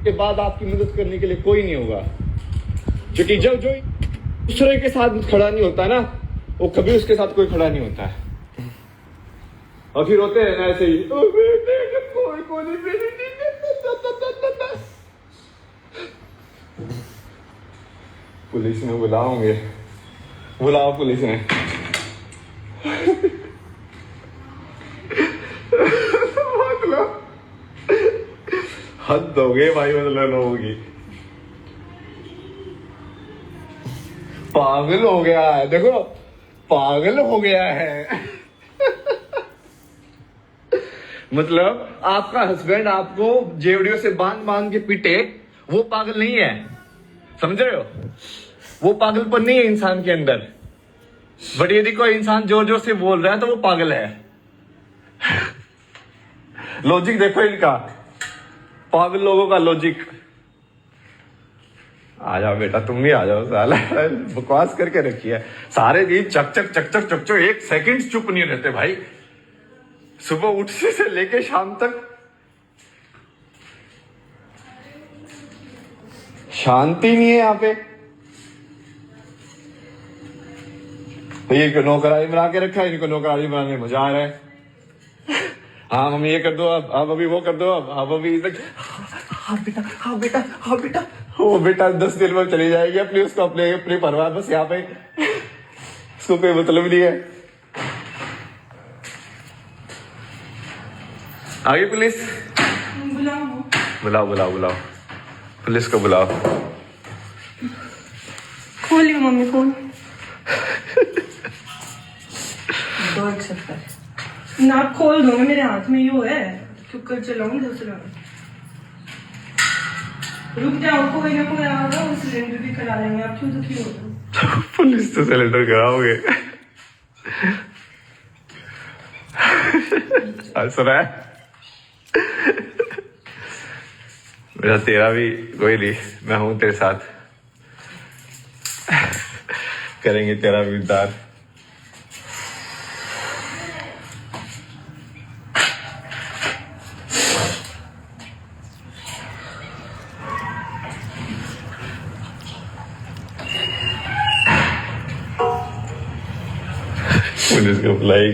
के बाद आपकी मदद करने के लिए कोई नहीं होगा। क्योंकि जब जो दूसरे के साथ खड़ा नहीं होता ना, वो कभी उसके साथ कोई खड़ा नहीं होता है। और फिर होते हैं ना ऐसे ही, ओ बेटे कोई कोई नहीं मेरी पुलिस में बुलाओगे, बुलाओ पुलिस में। मतलब हद हो गए भाई, मतलब लोगों की। पागल हो गया है, देखो पागल हो गया है। मतलब आपका हस्बैंड आपको जेवड़ियों से बांध के पीटे, वो पागल नहीं है, समझ रहे हो? वो पागलपन नहीं है इंसान के अंदर। बट यदि कोई इंसान जोर जोर से बोल रहा है तो वो पागल है। लॉजिक देखो इनका, पागल लोगों का लॉजिक। आ जाओ बेटा, तुम भी आ जाओ, साला बकवास करके रखी है सारे दिन। चक चक चक चक चक चक, एक सेकंड चुप नहीं रहते भाई। सुबह उठने से लेके शाम तक शांति नहीं है यहाँ पे। तो ये नौकरानी बना के रखा है, इनको नौकरानी बनाने में मजा आ रहा है। हाँ मम्मी ये कर दो, अब अभी वो कर दो, अब अभी हाँ बेटा हाँ बेटा हाँ बेटा। वो बेटा 10 दिन में चली जाएगी अपनी, उसको अपनी परवाह बस यहाँ पे, उसको कोई मतलब नहीं है। आगे पुलिस बुलाओ बुलाओ बुलाओ बुलाओ, पुलिस को बुलाओ। खोलियो मम्मी खोल। 271 ना खोल दो, मेरे हाथ में यो है, चुपकर चलाऊं दूसरा। रुक जाओ, कोई ना कोई आएगा, वो सिलेंडर भी करा लेंगे। आप क्यों दुखी हो रहे हो? पुलिस तो सिलेंडर कराओगे। हंस रहा है मेरा, तेरा भी कोई नहीं, मैं हूं तेरे साथ, करेंगे तेरा भी उद्धार। पुलिस को बुलाई।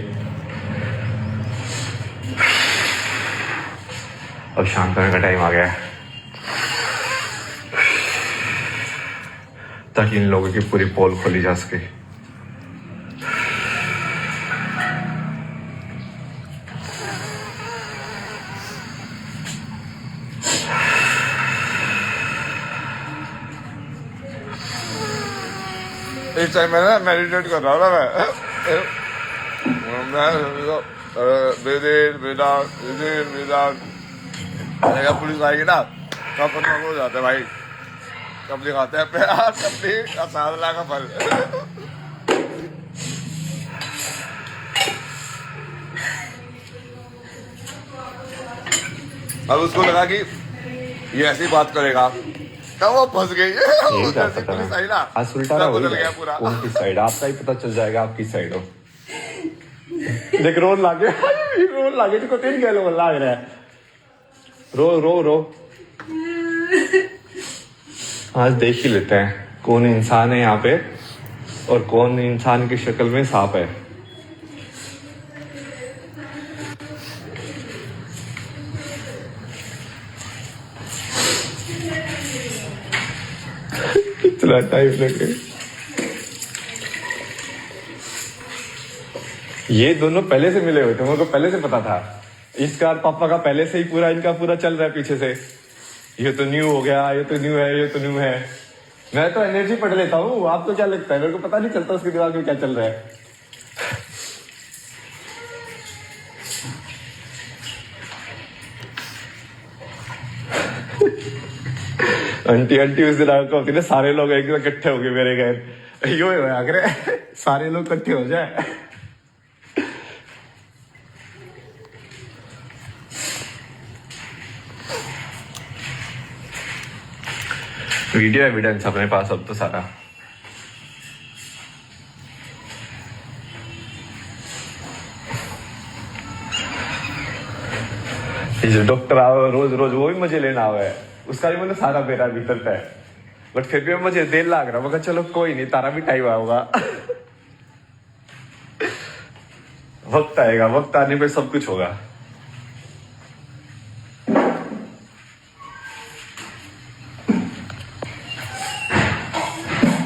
अब शांत होने का टाइम आ गया है, ताकि इन लोगों की पूरी पोल खोली जा सके। इस टाइम में ना मेडिटेट कर रहा हूँ ना मैं। पुलिस आएगी ना तो अपन हो जाते हैं भाई, कब दिखाते हैं प्यार, अपनी साधना का फल। अब उसको लगा कि ये ऐसी बात करेगा, तब वो फंस गई। पुलिस आई ना, आज उल्टा बदल गया पूरा। उनकी साइड आपका ही पता चल जाएगा, आपकी साइड हो। देख रोन लागे, रोन लागे तो तीन गए लोग लाग रहा है। रो रो रो। आज देख ही लेते हैं कौन इंसान है यहाँ पे और कौन इंसान की शक्ल में सांप है। कितना टाइम लगे। ये दोनों पहले से मिले हुए थे, मुझको पहले से पता था। इसका और पापा का पहले से ही पूरा इनका पूरा चल रहा है पीछे से। ये तो न्यू हो गया, ये तो न्यू है, ये तो न्यू है। मैं तो एनर्जी पढ़ लेता हूँ, आपको क्या लगता है? मेरे को पता नहीं चलता उसके दिमाग में क्या चल रहा है। आंटी आंटी उस दिन आपको होती ना, सारे लोग एक इकट्ठे हो गए मेरे घर, यो आगरे सारे लोग इकट्ठे हो जाए। वीडियो एविडेंस अपने पास अब तो सारा। ये जो डॉक्टर आवे रोज रोज, वो भी मुझे लेना आवे, उसका भी मतलब सारा मेरा भीतर था, बट फिर भी मुझे देर लग रहा, मगर चलो कोई नहीं, तारा भी टाइम आएगा। वक्त आएगा, वक्त आने पे सब कुछ होगा।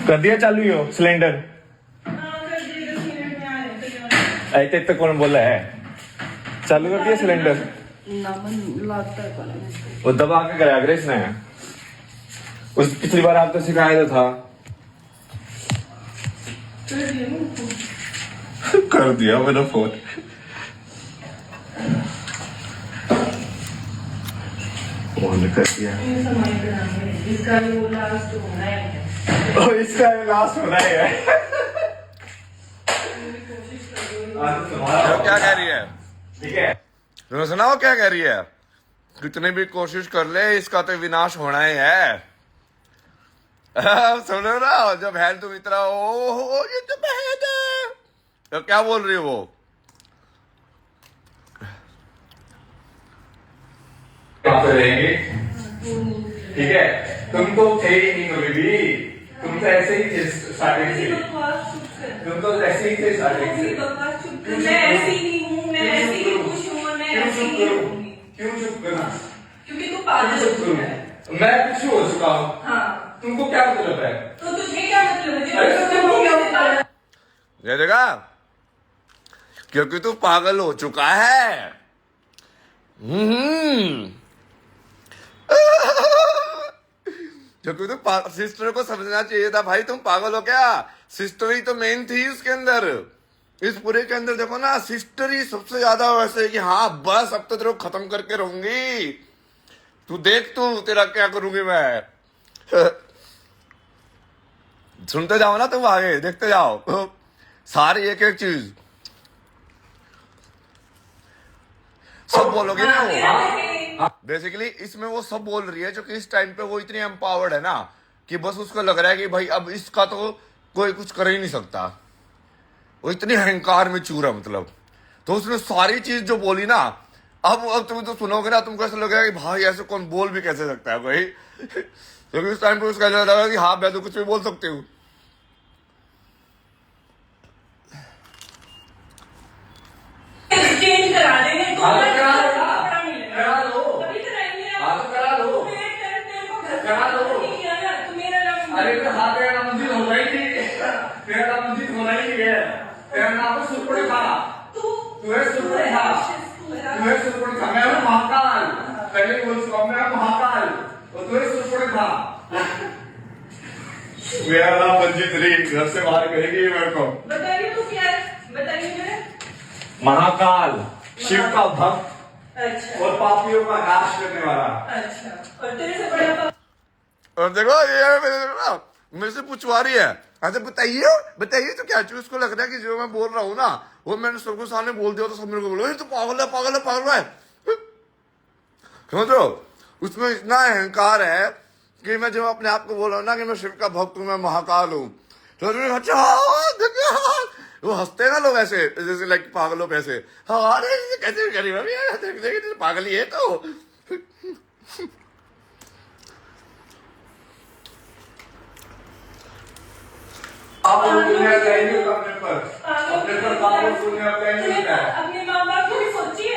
कर दिया चालू ही हो सिलेंडर? हाँ कर दिए, 10 मिनट में आ रहे हैं। ऐसे तो कौन बोला है? चालू कर दिया सिलेंडर? नमन लगता है पता नहीं। वो दबा के कराया करे इसने। उस पिछली बार आप तो सिखाया तो था। कर दिया ना। कर दिया मैंने फोन। फोन कर दिया। ये समय पे आएंगे। इसका भी वो लास्ट होना है। इसका लास्ट होना ही है। कोशिश करो। वो क्या कह रही है? ठीक है, तुमने सुना वो क्या कह रही है? कितनी भी कोशिश कर ले, इसका तो विनाश होना ही है। सुनो ना, जब बहन तुम इतना ओ ये तो बहन है, तो क्या बोल रही है वो? वहां पे रहेंगे, ठीक है? तुम तो थे ही नहीं कभी भी, तुम तो ऐसे ही थे स्टार्टिंग से, तुम तो ऐसे ही थे स्टार्टिंग से। मैं ऐसी नहीं हूँ, मैं ऐसी ही खुश हूँ और मैं ऐसी ही रहूंगी। क्यों चुप करना? क्योंकि तू पागल हो चुका है। मैं कुछ हो चुका हूँ। हाँ, तुमको क्या मतलब है? तो तुझे क्या मतलब है? अरे तो तुमको क्या मतलब है? ये देखा, क्योंकि तू पागल हो चुका है। क्योंकि तो सिस्टर को समझना चाहिए था भाई, तुम पागल हो क्या? सिस्टर ही तो मेन थी उसके अंदर, इस पूरे के अंदर। देखो ना, सिस्टर ही सबसे ज्यादा वैसे कि हाँ बस अब तो तेरे को खत्म करके रहूंगी, तू देख तू तेरा क्या करूंगी मैं। सुनते जाओ ना तुम, आगे देखते जाओ सारी एक एक चीज सब बोलोगे ना वो। बेसिकली इसमें वो सब बोल रही है जो कि इस टाइम पे वो इतनी एम्पावर्ड है ना, कि बस उसको लग रहा है कि भाई अब इसका तो कोई कुछ कर ही नहीं सकता। वो इतनी अहंकार में चूर है मतलब। तो उसने सारी चीज जो बोली ना, अब तुम तो सुनोगे ना, तुमको ऐसा लगेगा कि भाई ऐसे कौन बोल भी कैसे सकता है भाई। क्योंकि उस टाइम पे उसका लगा कि हाँ मैं तो कुछ भी बोल सकती हूँ। चेंज करा देंगे तो हाँ, तो करा लो ना। कपड़ा मिलेगा। करा लो। अभी तो नहीं मिला। हाँ, तो करा लो। तो तेरे को घर करा लो। नहीं किया ना, तो मेरा नाम अरे तो हाँ, तेरा नाम मंजिल होना ही नहीं, तेरा नाम मंजिल होना ही नहीं है। तेरा नाम तो सुरपुड़ी था। तू है सुरपुड़ी था। तू है सुरपुड़ी था। मैं हूँ महाकाल। पहले ही बोल चुका हूँ, मैं हूँ महाकाल और तू है सुरपुड़ी था। मेरा नाम मंजित नहीं, घर से बाहर करेगी मेरे को। बताइए तो क्या है? बताइए मेरे। महाकाल, शिव का भक्त अच्छा और पापियों का नाश करने वाला। अच्छा, और तेरे से बड़ा और देखो ये मेरे से पूछवा रही है, अच्छा बताइए बताइए, तो क्या चीज उसको लग रहा है कि जो मैं बोल रहा हूँ ना वो मैंने सबको सामने बोल दिया तो सब मेरे को बोलो तो पागल है पागल है पागल है। समझ रहे हो, उसमें इतना अहंकार है कि मैं जब अपने आप को बोल रहा हूँ ना कि मैं शिव का भक्त हूँ, मैं महाकाल हूँ, तो अच्छा वो हंसते ना लोग ऐसे जैसे लाइक पागलों पे ऐसे, हाँ अरे कैसे करी पागल ही है तो। आप दुनिया चाहिए अपने पर पावर दुनिया चाहिए है। अपने माँ बाप को भी सोचिए।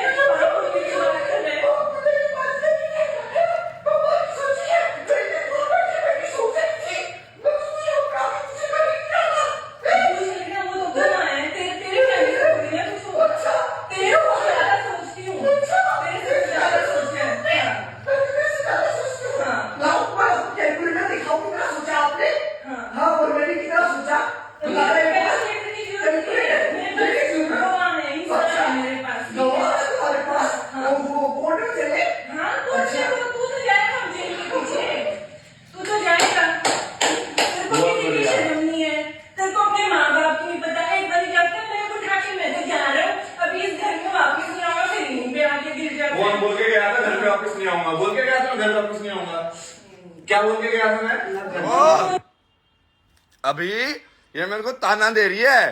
कौन बोल के गया था घर पे वापस नहीं आऊंगा? बोल के गया था घर वापस नहीं आऊंगा? क्या बोल के गया था मैं? अभी ये मेरे को ताना दे रही है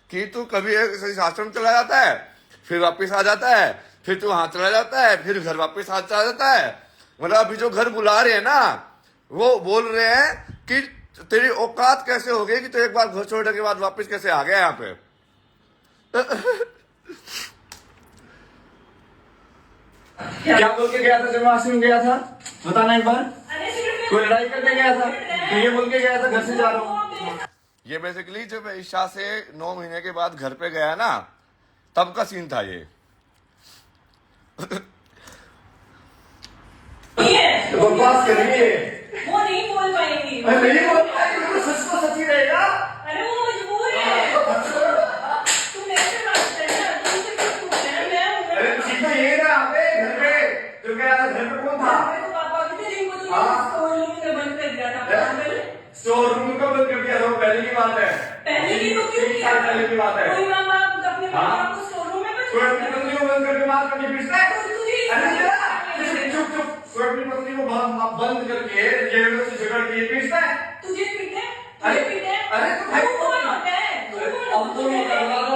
कि तू कभी एक आश्रम चला जाता है, फिर वापस आ जाता है, फिर तू वहां चला जाता है, फिर घर वापस आ जाता है। मतलब अभी जो घर बुला रहे हैं ना, वो बोल रहे हैं कि तेरी औकात कैसे हो गई कि तू एक बार घर छोड़ने के बाद वापस कैसे आ गया यहाँ पे। क्या बोल के गया था जब वॉशरूम गया था, बताना एक बार। अरे सिर्फ कोई लड़ाई करके गया था तो ये बोल के गया था घर से जा रहा हूँ। ये बेसिकली जब ईशा से 9 महीने के बाद घर पे गया ना, तब का सीन था ये। बकवास करिए, वो नहीं बोल पाएंगी। नहीं बोल पाएगी तो सच को सच ही रहेगा। अरे वो मजबूर है। तुम ऐसे बात करना, तुमसे कुछ पूछ रहे हैं, मैं अरे ठीक है, ये ना आप घर पे जो गया था, घर पे कौन था? पापा के दिन को तुमने स्टोर रूम में बंद कर दिया था। स्टोर रूम का बंद कर दिया था, पहले की बात है। पहले की तो क्यों किया? पहले की बात है। कोई माँ बाप अपने बाप को स्टोर रूम में कोई अपनी पत्नी को बंद करके बात करके पीटता है? तुझे चुप चुप, कोई अपनी पत्नी को बंद करके जेल से झगड़ के पीटता है? तुझे पीटे? अरे तुझे पीटे? अरे तो भाई तू कौन होता है? तू कौन अब तो नहीं कर रहा तो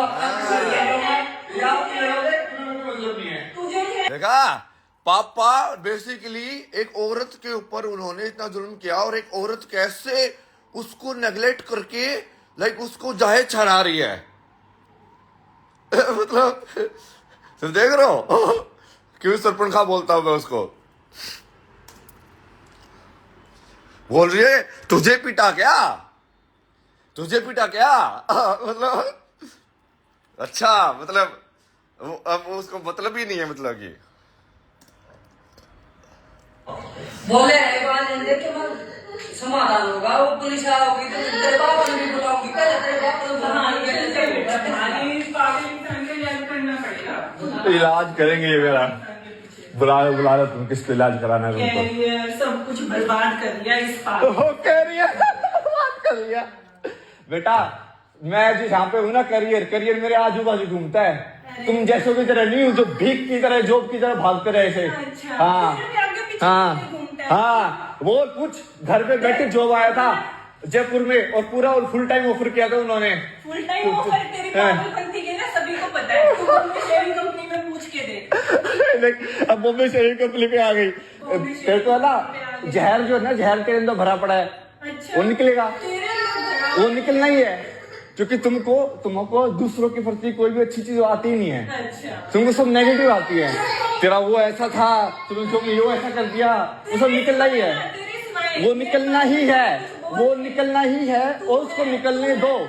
या आपकी लड़ाई कोई मतलब नहीं है। तुझे क्या? देखा, पापा बेसिकली एक औरत के ऊपर उन्होंने इतना जुल्म किया, और एक औरत कैसे उसको नेगलेक्ट करके लाइक उसको जाहे छड़ा रही है। मतलब तुम देख रहे हो क्यों सरपंच खा बोलता हूं मैं उसको। बोल रही है तुझे पीटा क्या, तुझे पीटा क्या। मतलब अच्छा, मतलब अब उसको मतलब ही नहीं है, मतलब कि बोले एक बार देख के समाधान होगा। वो पुलिस आओगी तो तेरे बाप को भी बुलाऊंगी, पहले तेरे बाप को इलाज करेंगे ये मेरा। बुला लो तुम, किसको इलाज कराना है तुमको? कैरियर सब कुछ बर्बाद कर दिया इस पाप। करियर बात कर लिया बेटा। मैं जिस यहाँ पे हूँ ना, करियर मेरे आजू बाजू घूमता है। तुम जैसों की तरह नहीं हूँ जो भीख की तरह, जॉब की तरह भागते रहे ऐसे। अच्छा, हाँ फिर भी आगे पीछे हाँ घूमता है। हाँ, वो कुछ घर पे बैठे जॉब आया था जयपुर में, और पूरा और फुल टाइम ऑफर किया था उन्होंने। फुल टाइम ऑफर तेरी पागलपंती के ना सभी को पता है। तू अपनी शेयरिंग कंपनी में पूछ के देख। अब बॉम्बे शेयरिंग कंपनी पे आ गई। तेरे को है ना जहर, जो है ना जहर तेरे अंदर भरा पड़ा है, अच्छा, वो निकलेगा। तेरे अंदर वो निकलना ही है, क्योंकि तुमको दूसरों के प्रति कोई भी अच्छी चीज आती ही नहीं है। अच्छा, तुमको सब नेगेटिव आती है। तेरा वो ऐसा था, तुमने यो ऐसा कर दिया, वो सब निकलना ही है। तेरी स्माइल वो निकलना ही है, वो निकलना ही है, और उसको निकलने दो।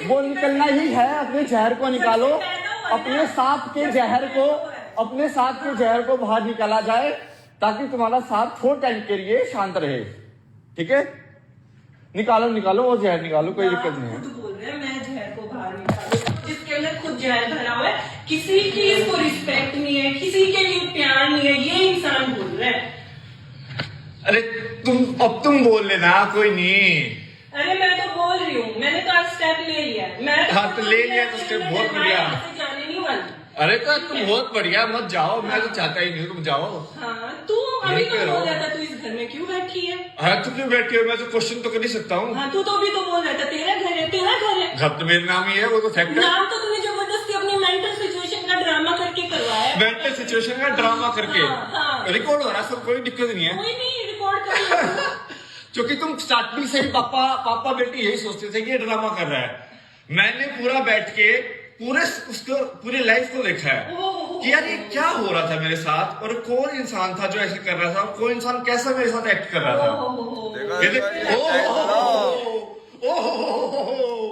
वो निकलना ही है। अपने जहर को निकालो, अपने साथ के जहर को बाहर निकाला जाए, ताकि तुम्हारा साथ थोड़े टाइम के लिए शांत रहे। ठीक है, निकालो वो जहर निकालो, कोई दिक्कत नहीं है। खुद बोल रहे हैं मैं जहर को बाहर निकालूं, जिसके अंदर खुद जहर भरा हुआ है। किसी की इसको रिस्पेक्ट नहीं है, किसी के लिए प्यार नहीं है, ये इंसान बोल रहा है। अरे तुम बोल लेना, कोई नहीं। अरे मैं तो बोल रही हूँ, मैंने तो आज स्टेप ले लिया। मैं हाँ, तो ले लिया तो स्टेप बहुत बढ़िया। जाने नहीं वाली। अरे तो तुम बहुत बढ़िया, मत जाओ, मैं तो चाहता ही नहीं तुम जाओ। हाँ, तू अभी तो बोल रहा था तू इस घर में क्यों बैठी है। हाँ, तुम क्यों बैठी हो, मैं तो क्वेश्चन तो कर ही सकता हूँ। हाँ, तू तो अभी तो बोल रहा था तेरा घर है, तेरा घर है। घर तो मेरे नाम ही है, वो तो फैक्ट है। नाम तो तूने जबरदस्ती अपनी मेंटल सिचुएशन का ड्रामा करके करवाया है। मेंटल सिचुएशन का ड्रामा करके हाँ। रिकॉर्ड हो रहा है, सब कोई दिक्कत नहीं है। कोई नहीं, रिकॉर्ड कर। क्योंकि तुम स्टार्टिंग से ही पापा बेटी यही सोचते थे कि ये ड्रामा कर रहा है। मैंने पूरा बैठ के पूरी लाइफ को देखा है कि यार ये क्या हो रहा था मेरे साथ, और कौन इंसान था जो ऐसे कर रहा था, कौन इंसान कैसा मेरे साथ एक्ट कर रहा था।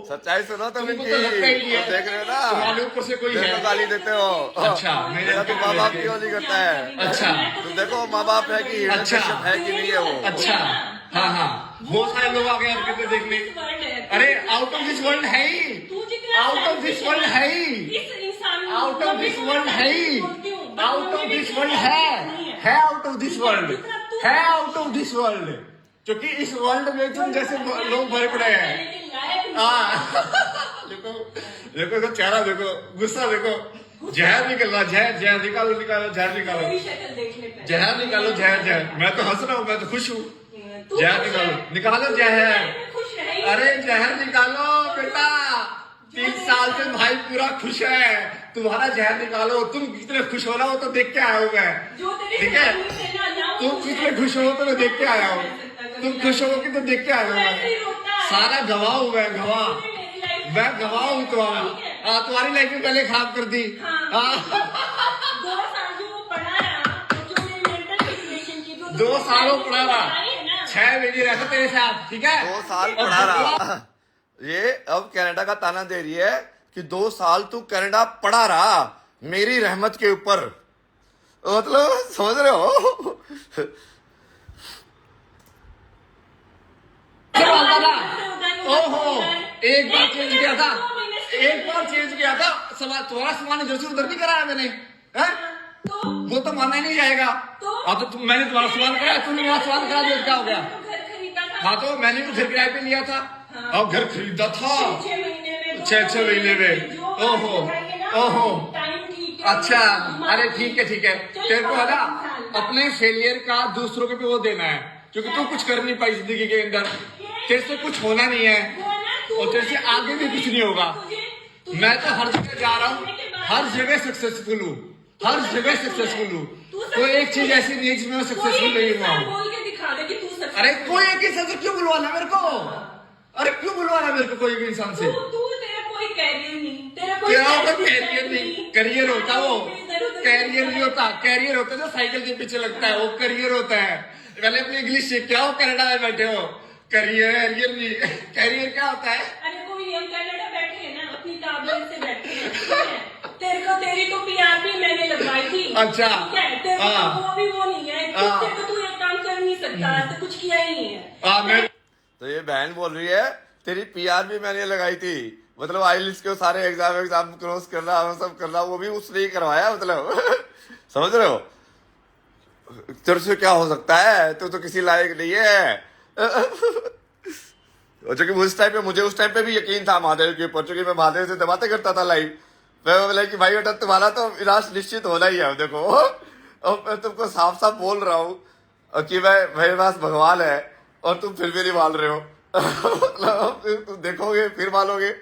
सच्चाई सुनो तुम तुमको इनकी। तो लगता ही नहीं है। देख रहे हो ना, तुम्हारे ऊपर से कोई देखो है। गाली देते हो। अच्छा, मेरा तो माँ बाप क्यों नहीं करता है। अच्छा, तुम देखो माँ बाप है कि अच्छा। है कि नहीं है वो। अच्छा, हाँ, बहुत सारे लोग आ गए हरकतें देखने। अरे आउट ऑफ दिस वर्ल्ड है ही, आउट ऑफ दिस वर्ल्ड है ही, आउट ऑफ दिस वर्ल्ड है ही, आउट ऑफ दिस वर्ल्ड है आउट ऑफ दिस वर्ल्ड है, आउट ऑफ दिस वर्ल्ड। क्योंकि इस वर्ल्ड में तुम जैसे लोग भरे पड़े हैं। देखो इसका चेहरा देखो, गुस्सा देखो, जहर निकल रहा, जहर निकालो, जहर निकालो, जहर निकालो, जहर। मैं तो हंस रहा हूँ, मैं तो खुश हूँ। जहर निकालो जहर। अरे जहर निकालो बेटा, 3 साल से भाई पूरा खुश है, तुम्हारा जहर निकालो। तुम कितने खुश हो रहा हो तो देख के आया हूँ मैं। ठीक है, तुम कितने खुश हो तो मैं देख के आया हूँ, तुम खुश हो कि तो देख के आया हूँ मैं। सारा गवाह हूँ मैं, मैं गवाह हूँ तुम्हारा। तुम्हारी लाइफ में पहले खराब कर दी। 2 साल वो पढ़ा रहा, 6 महीने रहता तेरे साथ, ठीक है? 2 साल पढ़ा रहा। ये अब कनाडा का ताना दे रही है कि 2 साल तू कनाडा पढ़ा रहा मेरी रहमत के ऊपर। मतलब समझ रहे हो? ओहो, एक बार चेंज किया था, एक बार चेंज किया था, तुम्हारा सामान इधर से उधर नहीं कराया मैंने, है? वो तो माना ही नहीं जाएगा। तो मैंने तुम्हारा सामान कराया, तुमने मेरा सामान करा दिया, क्या हो गया? हाँ तो मैंने भी घर किराए पे लिया था, अब घर खरीदा था 6 महीने में। ओहो ओहो, अच्छा, अरे ठीक है तेरे को है ना अपने फेलियर का दूसरों के पे वो देना है, क्योंकि तू कुछ कर नहीं पाई जिंदगी के अंदर, तेरे से कुछ होना नहीं है और तेरे से आगे भी कुछ नहीं होगा। मैं तो हर जगह जा रहा हूँ, हर जगह सक्सेसफुल हूँ, हर जगह सक्सेसफुल हूँ। कोई एक चीज ऐसी नहीं है जिसमें मैं सक्सेसफुल नहीं हुआ हूँ। अरे कोई एक इंसान से क्यों बुलवाना मेरे को? अरे क्यों बुलवाना मेरे को कोई भी इंसान से? तेरा कोई कैरियर नहीं, करियर होता वो, कैरियर नहीं होता, कैरियर होता है जो साइकिल के पीछे लगता है, वो करियर होता है। पहले अपनी इंग्लिश सीख के आओ, कनाडा में बैठे हो, करियर ये नहीं, कैरियर क्या होता है? अरे कोई हम कनाडा बैठे हैं ना, अपनी काबिलियत से बैठे हैं। तेरी तो पीआर भी मैंने लगवाई थी। अच्छा, तेरे को वो भी वो नहीं है, तू एक काम कर नहीं सकता, तो कुछ किया ही नहीं है। तो ये बहन बोल रही है तेरी पीआर भी मैंने लगाई थी, मतलब आईएलटीएस के सारे एग्जाम क्रॉस करना, सब करना, वो भी उसने ही करवाया। मतलब समझ रहे हो? तेरे से क्या हो सकता है, तू तो किसी लायक नहीं है। जो कि उस टाइम पे भी यकीन था महादेव के ऊपर, क्योंकि मैं महादेव से बातें करता था लाइव। मैं बोला कि भाई बेटा तुम्हारा तो विनाश निश्चित होना ही है। देखो और मैं तुमको साफ साफ बोल रहा हूँ कि मेरे पास भगवान है और तुम फिर भी नहीं मान रहे हो। मतलब तुम देखोगे फिर मानोगे।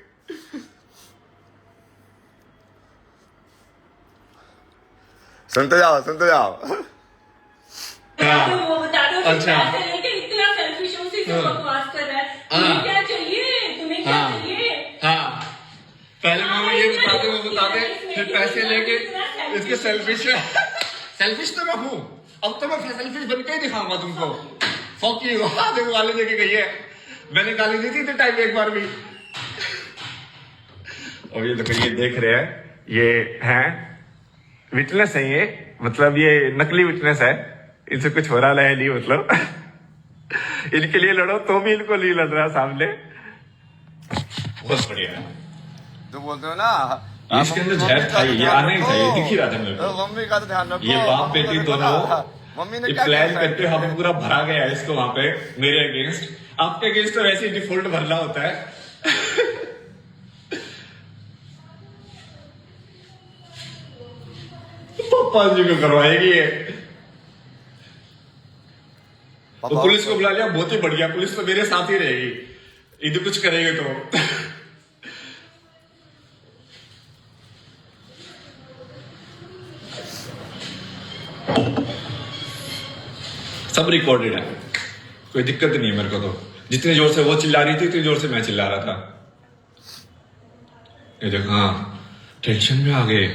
सुनते जाओ। वो बता दो, अच्छा, इतना सेल्फिश हूँ, उसी से बकवास कर रहा है। तुम्हें क्या चाहिए, तुम्हें क्या चाहिए? हाँ, पहले मैं ये बता दे, फिर पैसे लेके इसके सेल्फिश तो मैं हूँ, अब तो मैं सेल्फिश बन के ही दिखाऊंगा तुमको। फौकी देखो वाले देके गई है, मैंने गाली दी थी टाइम एक बार भी। और ये देखो, ये देख रहे हैं, ये है विटनेस है, ये मतलब ये नकली विटनेस है, इनसे कुछ हो रहा है नहीं, मतलब इनके लिए लड़ो तो भी इनको नहीं लड़ रहा सामने। बहुत बढ़िया। तो बोलते हो ना इसके अंदर जहर था, ये आना ही था, ये दिख ही रहा था मेरे को। मम्मी का तो ध्यान रखो, ये बाप बेटी दोनों मम्मी ने क्या प्लान करके हमें पूरा भरा गया है इसको वहां पे मेरे अगेंस्ट। आपके अगेंस्ट तो वैसे ही डिफॉल्ट भरना होता है। पापा जी को करवाएगी ये, तो पुलिस को बुला लिया, बहुत ही बढ़िया, पुलिस तो मेरे साथ ही रहेगी, इधर कुछ करेंगे तो। सब रिकॉर्डेड है, कोई दिक्कत नहीं है मेरे को। तो जितनी जोर से वो चिल्ला रही थी उतनी जोर से मैं चिल्ला रहा था। ये देख, हाँ टेंशन में आ गए।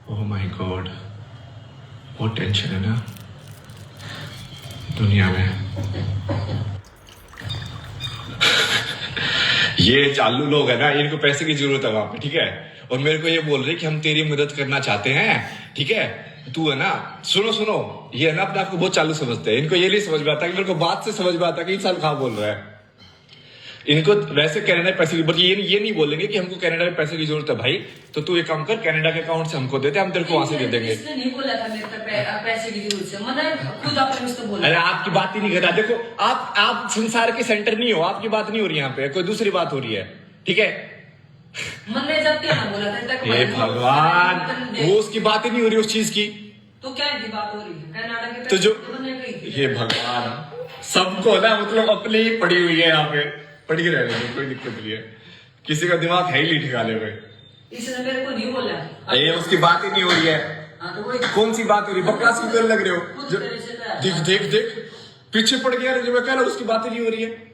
ओह माय गॉड, बहुत टेंशन है ना दुनिया में। ये चालू लोग है ना, इनको पैसे की जरूरत है वहां पे, ठीक है? और मेरे को ये बोल रहे कि हम तेरी मदद करना चाहते हैं, ठीक है? तू है ना, सुनो, ये है ना अपने आपको बहुत चालू समझते हैं। इनको ये नहीं समझ में आता कि मेरे को बात से समझ में आता कि इंसान कहाँ बोल रहा है। इनको वैसे कनाडा में पैसे की, बल्कि ये नहीं बोलेंगे कि हमको कनाडा में पैसे की जरूरत है भाई, तो तू एक काम कर, कनाडा के अकाउंट से हमको देते, हम तेरे को वहां से दे देंगे। इसने नहीं बोला था मेरे को पैसे की जरूरत से, मतलब खुद आपने मुझसे बोला। अरे आपकी बात ही नहीं कर रहा। देखो आप संसार के सेंटर नहीं हो, आपकी बात नहीं हो रही यहाँ पे, कोई दूसरी बात हो रही है, ठीक है? मैंने जब क्या बोला था, हे भगवान, वो उसकी बात ही नहीं हो रही उस चीज की, तो क्या की बात हो रही है? कनाडा के तो जो ये भगवान सबको ना, मतलब अपनी ही पड़ी हुई है यहाँ पे, पड़ी रहने में कोई दिक्कत नहीं है। किसी का दिमाग है ही नहीं ठिकाने में। इसने मेरे को नहीं बोला, ये उसकी बात ही नहीं हो रही है। हाँ, तो कौन सी बात हो रही? बकवास क्यों करने लग रहे हो? कुछ तरह से देख देख देख पीछे पड़ गया जो मैं कह रहा हूं, उसकी बातें नहीं हो रही है।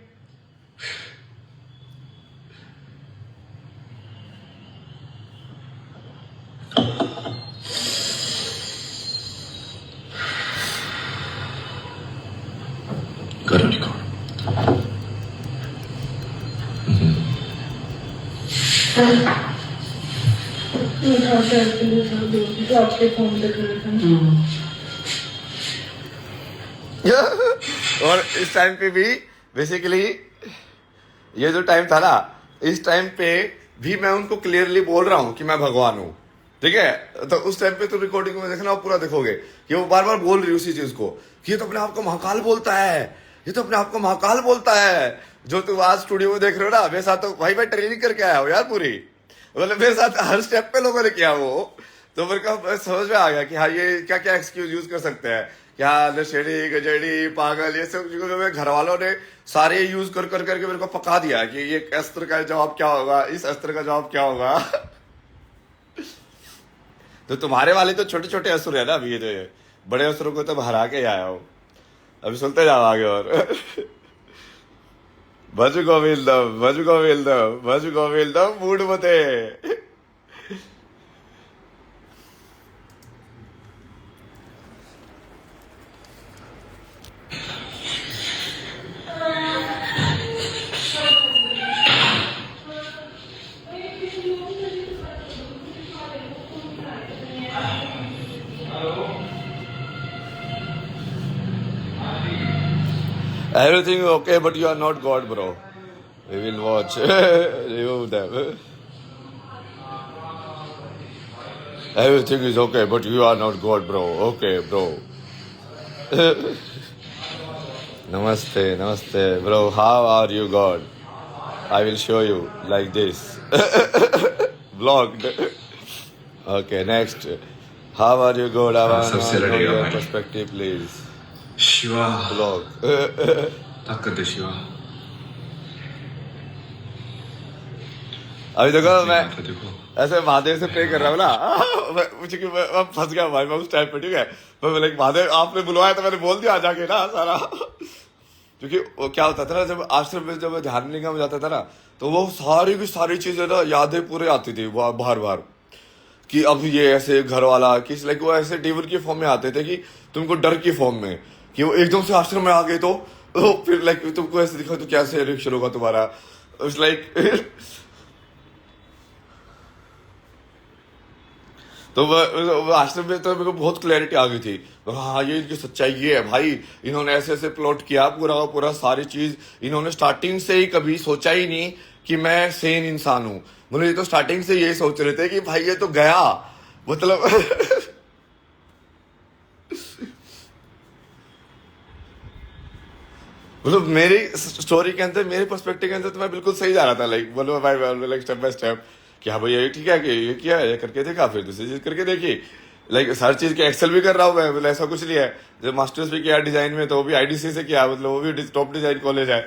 करो रिकॉर्ड। आपके फोन पे कर रहा और इस टाइम पे भी बेसिकली ये जो टाइम था ना, इस टाइम पे भी मैं उनको क्लियरली बोल रहा हूँ कि मैं भगवान हूँ, ठीक है। तो उस टाइम पे तो रिकॉर्डिंग में देखना, पूरा देखोगे कि वो बार बार बोल रही है उसी चीज को कि ये तो अपने आप को महाकाल बोलता है, ये तो अपने आप को महाकाल बोलता है। जो तुम आज स्टूडियो में देख रहे हो ना, मेरे साथ तो भाई मैं ट्रेनिंग करके आया हूँ यार पूरी, मतलब मेरे साथ हर स्टेप पे लोगों ने किया वो। तो मेरे को समझ में आ गया कि हाँ ये क्या क्या एक्सक्यूज यूज कर सकते हैं, क्या नशेड़ी गजेड़ी पागल, ये सब चीजों में घर वालों ने सारे यूज कर करके मेरे को पका दिया कि ये अस्त्र का जवाब क्या होगा, इस अस्त्र का जवाब क्या होगा। तो तुम्हारे वाले तो छोटे छोटे असुर है ना अभी, तो ये बड़े असुरों को तो हरा के आया हो। अभी सुनते जाओ आगे और भज गोविंदम भज गोविंदम भज गोविंदम मूड मते। Everything is okay, but you are not God, bro. We will watch. Remove them. Everything is okay, but you are not God, bro. Okay, bro. Namaste, namaste, bro. How are you, God? I will show you like this. Vlogged. Okay, next. How are you, God? I want to know your perspective, please. Shiva Vlog. ताकत है शिवा। अभी देखो मैं देखो ऐसे महादेव से pray कर रहा हूँ ना, मुझे कि मैं फंस गया भाई, मैं उस टाइम पे, ठीक है। मैं लाइक महादेव आपने बुलवाया तो मैंने बोल दिया जाके ना सारा। क्योंकि वो क्या होता था ना, जब आश्रम में जब ध्यान निगम में जाता था ना, तो वो सारी की सारी चीजें ना यादें पूरे आती थी बार बार, कि अब ये ऐसे घर वाला किस लाइक वो ऐसे डेविल की फॉर्म में आते थे कि तुमको डर की फॉर्म में, कि वो एकदम से आश्रम में आ गए तो फिर लाइक तुमको ऐसे दिखा तो कैसे रिएक्शन होगा तुम्हारा, लाइक। तो वो आश्रम में तो मेरे को बहुत क्लैरिटी आ गई थी, हाँ ये इनकी सच्चाई ये है भाई, इन्होंने ऐसे ऐसे प्लॉट किया पूरा का पूरा, सारी चीज इन्होंने स्टार्टिंग से ही कभी सोचा ही नहीं कि मैं सेन इंसान हूँ। मतलब ये तो स्टार्टिंग से यही सोच रहे थे कि भाई ये तो गया, मतलब मतलब मेरी स्टोरी के अंदर, मेरे पर्सपेक्टिव के अंदर तो मैं बिल्कुल सही जा रहा था, लाइक बोलो भाई लाइक स्टेप बाय स्टेप कि हाँ भाई ये ठीक है कि ये किया है, ये करके देखा, फिर दूसरी चीज करके देखी, लाइक हर चीज के एक्सेल भी कर रहा हूँ मैं, मतलब ऐसा कुछ नहीं है। जब मास्टर्स भी किया डिजाइन में तो वो भी आईडीसी से किया, मतलब वो भी टॉप डिजाइन कॉलेज है।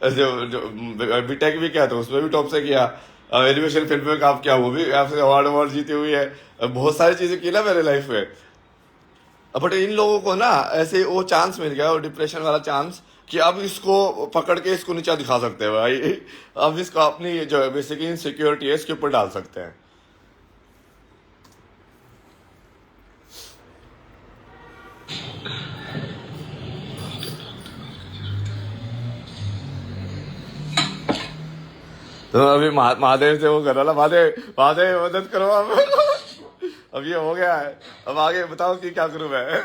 जो बीटेक भी किया तो उसमें भी टॉप से किया, एनिमेशन फिल्म में काम किया, वो भी आपसे अवार्ड जीती हुई है, बहुत सारी चीजें की ना मेरे लाइफ में। बट इन लोगों को ना ऐसे वो चांस मिल गया, वो डिप्रेशन वाला चांस, कि अब इसको पकड़ के इसको नीचा दिखा सकते हैं भाई, अब इसको अपनी जो बेसिकली इनसिक्योरिटी है इसके ऊपर डाल सकते हैं। तो अभी महादेव से वो कर रहा था, महादेव मदद करो अब ये हो गया है, अब आगे बताओ कि क्या करूं मैं।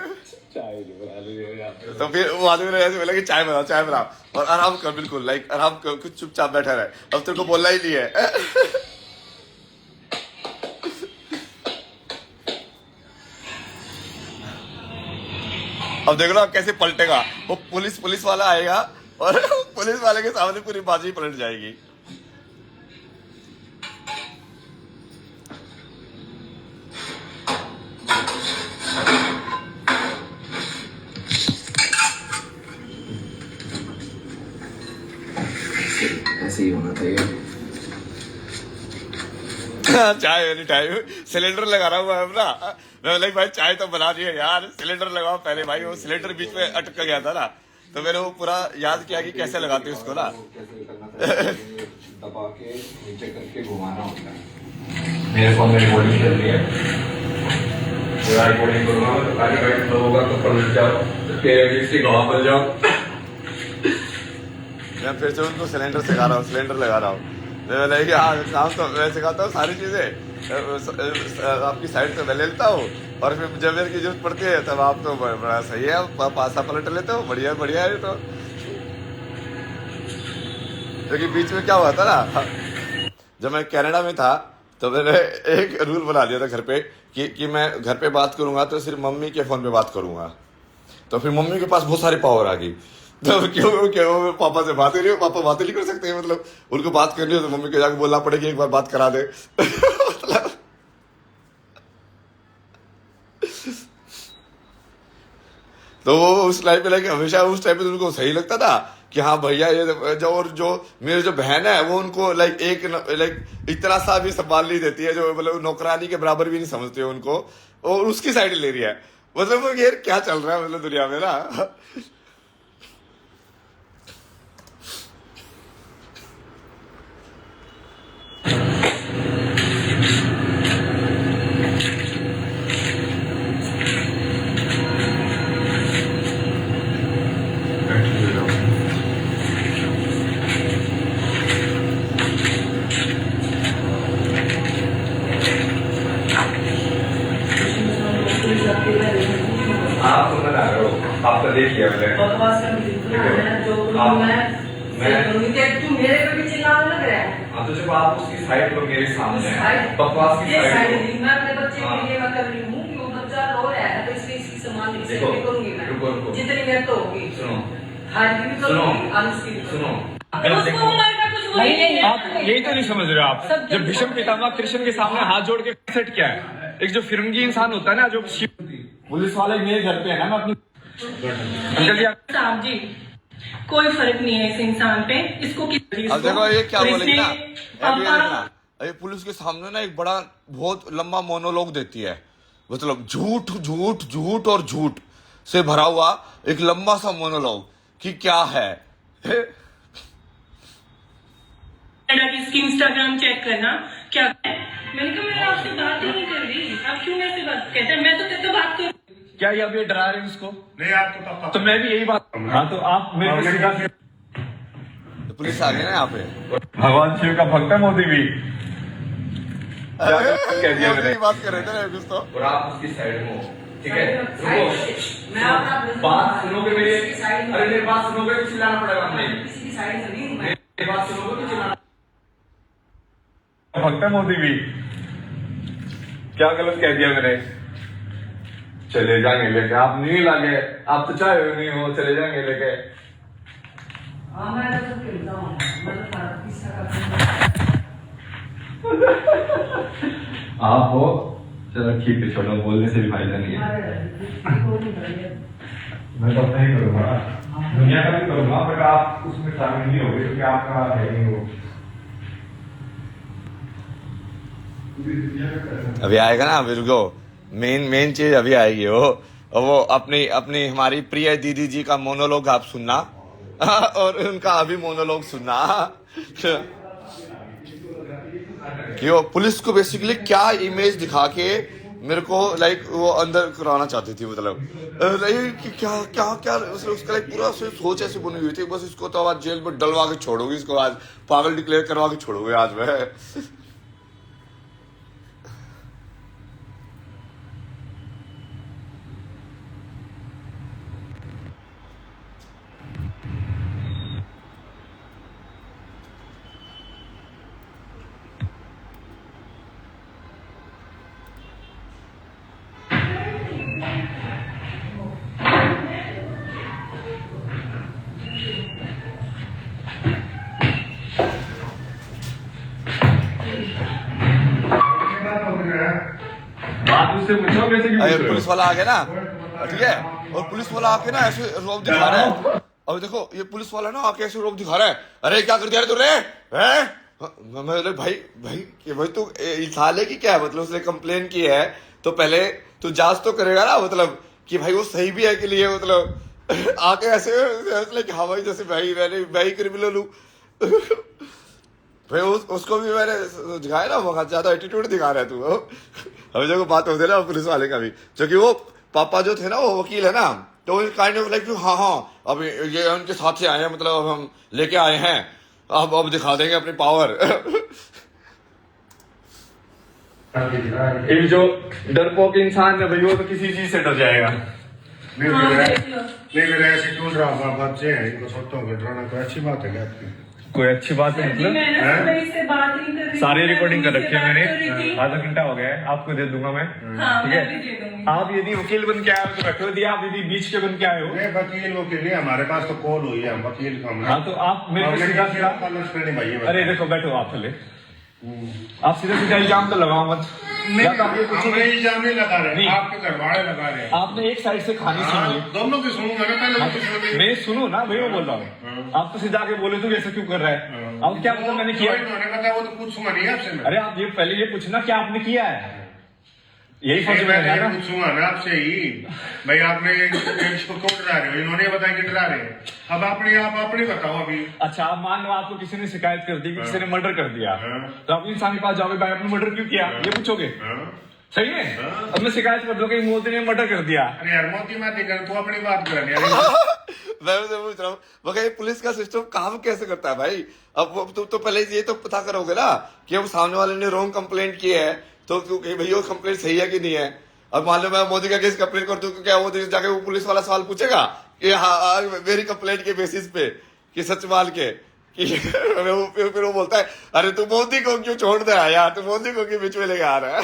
चाय बना लीजिए। तो फिर वो आदमी ने ऐसे बोला कि चाय बनाओ और आराम कर, बिल्कुल लाइक आराम कर, कुछ चुपचाप बैठा रहे, अब तेरे को बोलना ही नहीं है। अब देखो ना कैसे पलटेगा वो, पुलिस वाला आएगा और पुलिस वाले के सामने पूरी बाजी पलट जाएगी। ऐसे ही होना चाहिए। चाय वाली टाइम सिलेंडर लगा रहा हूँ मैं अपना, मैं बोला भाई चाय तो बना दिए यार, सिलेंडर लगाओ पहले भाई। वो सिलेंडर बीच में अटक गया था ना, तो मैंने वो पूरा याद किया कि कैसे लगाते हैं उसको ना। दबा के नीचे करके घुमाना होता है। मेरे फोन में रिकॉर्डिंग चल रही है, पूरा रिकॉर्डिंग करूंगा तो गाड़ी गाड़ी फ्लो होगा तो पलट जाओ, फिर से गवा बल जाओ। मैं फिर से उनको सिलेंडर सिखा रहा हूँ, सिलेंडर लगा रहा हूँ। मैं बोला कि हाँ काम तो मैं सिखाता हूँ सारी चीजें, आपकी साइड पे मैं ले लेता हूँ, और फिर जब मेरे की जरूरत पड़ती है तब आप तो बड़ा सही है, पासा पलट लेते हो, बढ़िया बढ़िया है। तो क्योंकि बीच में क्या हुआ था ना, जब मैं कनाडा में था तो मैंने एक रूल बना दिया था घर पे कि मैं घर पे बात करूंगा तो सिर्फ मम्मी के फोन पे बात करूंगा। तो फिर मम्मी के पास बहुत सारी पावर आ गई, तो क्यों पापा से बात करिए, पापा बात नहीं कर सकते, मतलब उनको बात करनी हो तो मम्मी को जाके बोलना पड़ेगा एक बार बात करा दे। मतलब तो वो उस टाइम पे लाइक हमेशा उस टाइम पे उनको सही लगता था कि हाँ भैया ये जो, और जो मेरी जो बहन है वो उनको लाइक इतना सा भी संभाल नहीं देती है, जो मतलब नौकरानी के बराबर भी नहीं समझते हो उनको, और उसकी साइड ले रही है। मतलब यार क्या चल रहा है मतलब दुनिया में ना। आप तो बना रहे हो, आपका देख लिया मैंने। बकवास कर दी तू, मैं जो बोलूं मैं तू मेरे पे भी चिल्लाने लग रहा है। हाँ तो जब आप उसकी साइड लो मेरे सामने, बकवास की ये साइड लो। मैं अपने बच्चे के लिए मैं कर रही हूँ कि वो बच्चा रो रहा है तो इसलिए इसकी सम्मान देखो, करूंगी मैं, रुको, रुको। जितनी मेरे तो होगी। सुनो, हार की भी करूंगी, अनुष्की भी करूंगी। सुनो, उसको उम्र का कुछ वही नहीं है। आप यही तो नहीं समझ रहे हो आप। जब भीष्म पितामह कृष्ण के सामने हाथ जोड़ के सेट क्या है, एक जो फिरंगी इंसान होता है ना, जो पुलिस वाले मेरे घर पे है ना, मैं अपनी अंकल जी साहब जी कोई फर्क नहीं है इस इंसान पे, इसको अब देखो ये क्या बोलेगी ना, पापा ये पुलिस के सामने ना एक बड़ा बहुत लंबा मोनोलॉग देती है, मतलब झूठ झूठ झूठ और झूठ से भरा हुआ एक लंबा सा मोनोलॉग कि क्या है। इसकी इंस्टाग्राम चेक करना क्या है? मैंने कहा मैं आपसे बात ही नहीं कर रही, आप क्यों मेरे से बात कहते हैं? मैं तो तेरे से बात कर, क्या ये अभी डरा रहे हैं उसको? नहीं आपको तो मैं भी यही बात। हाँ तो आप मेरे को सिखा, तो पुलिस आ गई ना यहाँ पे, भगवान शिव का भक्त है मोदी भी। कह दिया मैंने बात कर रहे थे ना कुछ तो। और आप उसकी साइड में हो, ठीक है? साइड रुको, से मैं अपना बात सुनोगे मेरी? किसी साइड में- अरे मेरी बात सुनोगे कि चिल्लाना पड़ेगा? नहीं, किसी की साइड से नहीं हूँ मैं। मेरी बात सुनोगे कि चिल्लाना? भक्त है मोदी भी। क्या गलत कह दिया मैंने? चले जाएंगे लेके, आप नहीं लागे, आप तो चाहे नहीं हो, चले जाएंगे लेके। हाँ मैं तो खेलता हूँ, मैं तो किस्सा करता आप हो, चलो ठीक है, छोड़ो, बोलने से भी फायदा नहीं है। हूँ। मैं तो अपना ही करूंगा, दुनिया का भी करूंगा, बट आप उसमें शामिल नहीं होगे क्योंकि आपका है नहीं वो। अभी आएगा ना, अभी रुको, मेन चीज अभी आएगी वो अपनी अपनी हमारी प्रिय दीदी जी का मोनोलॉग आप सुनना और उनका अभी मोनोलॉग सुनना कि वो पुलिस को बेसिकली क्या इमेज दिखा के मेरे को लाइक वो अंदर कराना चाहती थी, मतलब कि क्या क्या क्या उसका लाइक पूरा सोच ऐसी बनी हुई थी, बस इसको तो आज जेल में डलवा के छोड़ोगी, इसको आज पागल डिक्लेयर करवा के छोड़ोगे आज मैं। बात उससे पूछो, कैसे की अरे पुलिस वाला आ गया ना, ठीक है, और पुलिस वाला आके ना ऐसे रोब दिखा रहा है। अब देखो ये पुलिस वाला ना आके ऐसे रोब दिखा रहा है, अरे क्या कर दिया रे तूने, हैं? मैं भाई भाई कि भाई तू साले की क्या है, मतलब उसने कंप्लेन की है तो पहले तू जांच तो करेगा ना, मतलब कि भाई वो सही भी है कि लिए, मतलब आके ऐसे कि हाँ भाई जैसे मैं ही क्रिमिनल हूँ। भाई उसको भी मैंने दिखाया ना, बहुत ज्यादा एटीट्यूड दिखा रहा है तू। अभी देखो बात होती है ना पुलिस वाले का भी, क्योंकि वो पापा जो थे ना वो वकील है ना, तो काइंड ऑफ लाइक हाँ अब ये उनके साथ से आए हैं, मतलब अब हम लेके आए हैं, अब दिखा देंगे अपनी पावर। एक जो डरपोक इंसान है भाई वो तो किसी चीज से डर जाएगा। नहीं मेरे ऐसे क्यों ड्रामा बच्चे हैं, इनको सोचता हूँ डराना कोई अच्छी बात है क्या आपकी? कोई अच्छी बात है मतलब? मैंने सुबह इससे बात नहीं कर रही, सारी रिकॉर्डिंग कर रखी है मैंने, मैंने आधा घंटा हो गया है, आपको दे दूंगा मैं। हाँ ठीक मैं भी है, दे दूंगी। आप यदि वकील बन के आए हो तो रखो, यदि आप यदि बीच के बन के आए हो। नहीं वकील वकील नहीं, हमारे पास तो कॉल हुई है, हम वकील का हाँ तो आप मेरे को सीधा सीधा, अरे देखो बैठो आप थले, आप सीधा सीधा इल्जाम तो लगाओ मत। या तो आप ये हम पूछोगे, इल्जाम नहीं लगा रहे, नहीं। आपके घर वाले लगा रहे हैं। आपने एक साइड से कहानी सुन ली, दोनों की सुनूंगा ना, पहले तो सुनो। मैं सुनो ना, वही मैं बोल रहा हूँ। आप तो सीधा आके बोले तो ऐसा क्यों कर रहा है? अब क्या मतलब मैंने किया? वो तो पूछूंगा नहीं आपसे मैं। अरे आप ये पहले ये पूछना क्या आपने किया है, यही फर्ज में है ना। पूछूंगा ना आपसे ही, भाई आपने इसको क्यों डरा रहे हो, इन्होंने बताया कि डरा रहे हैं। अब आप अपने बताओ अभी। अच्छा अब मान लो आपको किसी ने शिकायत कर दी कि किसी ने मर्डर कर दिया, हाँ। तो आप इंसान के पास जाओगे, भाई आपने मर्डर क्यों किया, ये पूछोगे? सही है। अब मैं शिकायत कर दूं कि मोदी ने मर्डर कर दिया। अरे यार मोदी मत कर, तू अपनी बात कर। मैं उसे पूछ रहा हूँ मगर पुलिस का सिस्टम काम कैसे करता है भाई? अब तुम तो पहले ये तो पता करोगे ना कि अब सामने वाले ने रॉन्ग कंप्लेंट की है, तो भैया कंप्लेंट सही है कि नहीं है। अब मान लो मैं मोदी का केस कंप्लेंट कर दूं, क्या वो जाके वो पुलिस वाला सवाल पूछेगा कि हाँ मेरी कंप्लेंट के बेसिस पे कि सच मान के कि फिर वो बोलता है अरे तू मोदी को क्यों छोड़ दे यार, तू मोदी को क्यों बीच में लेके आ रहा है?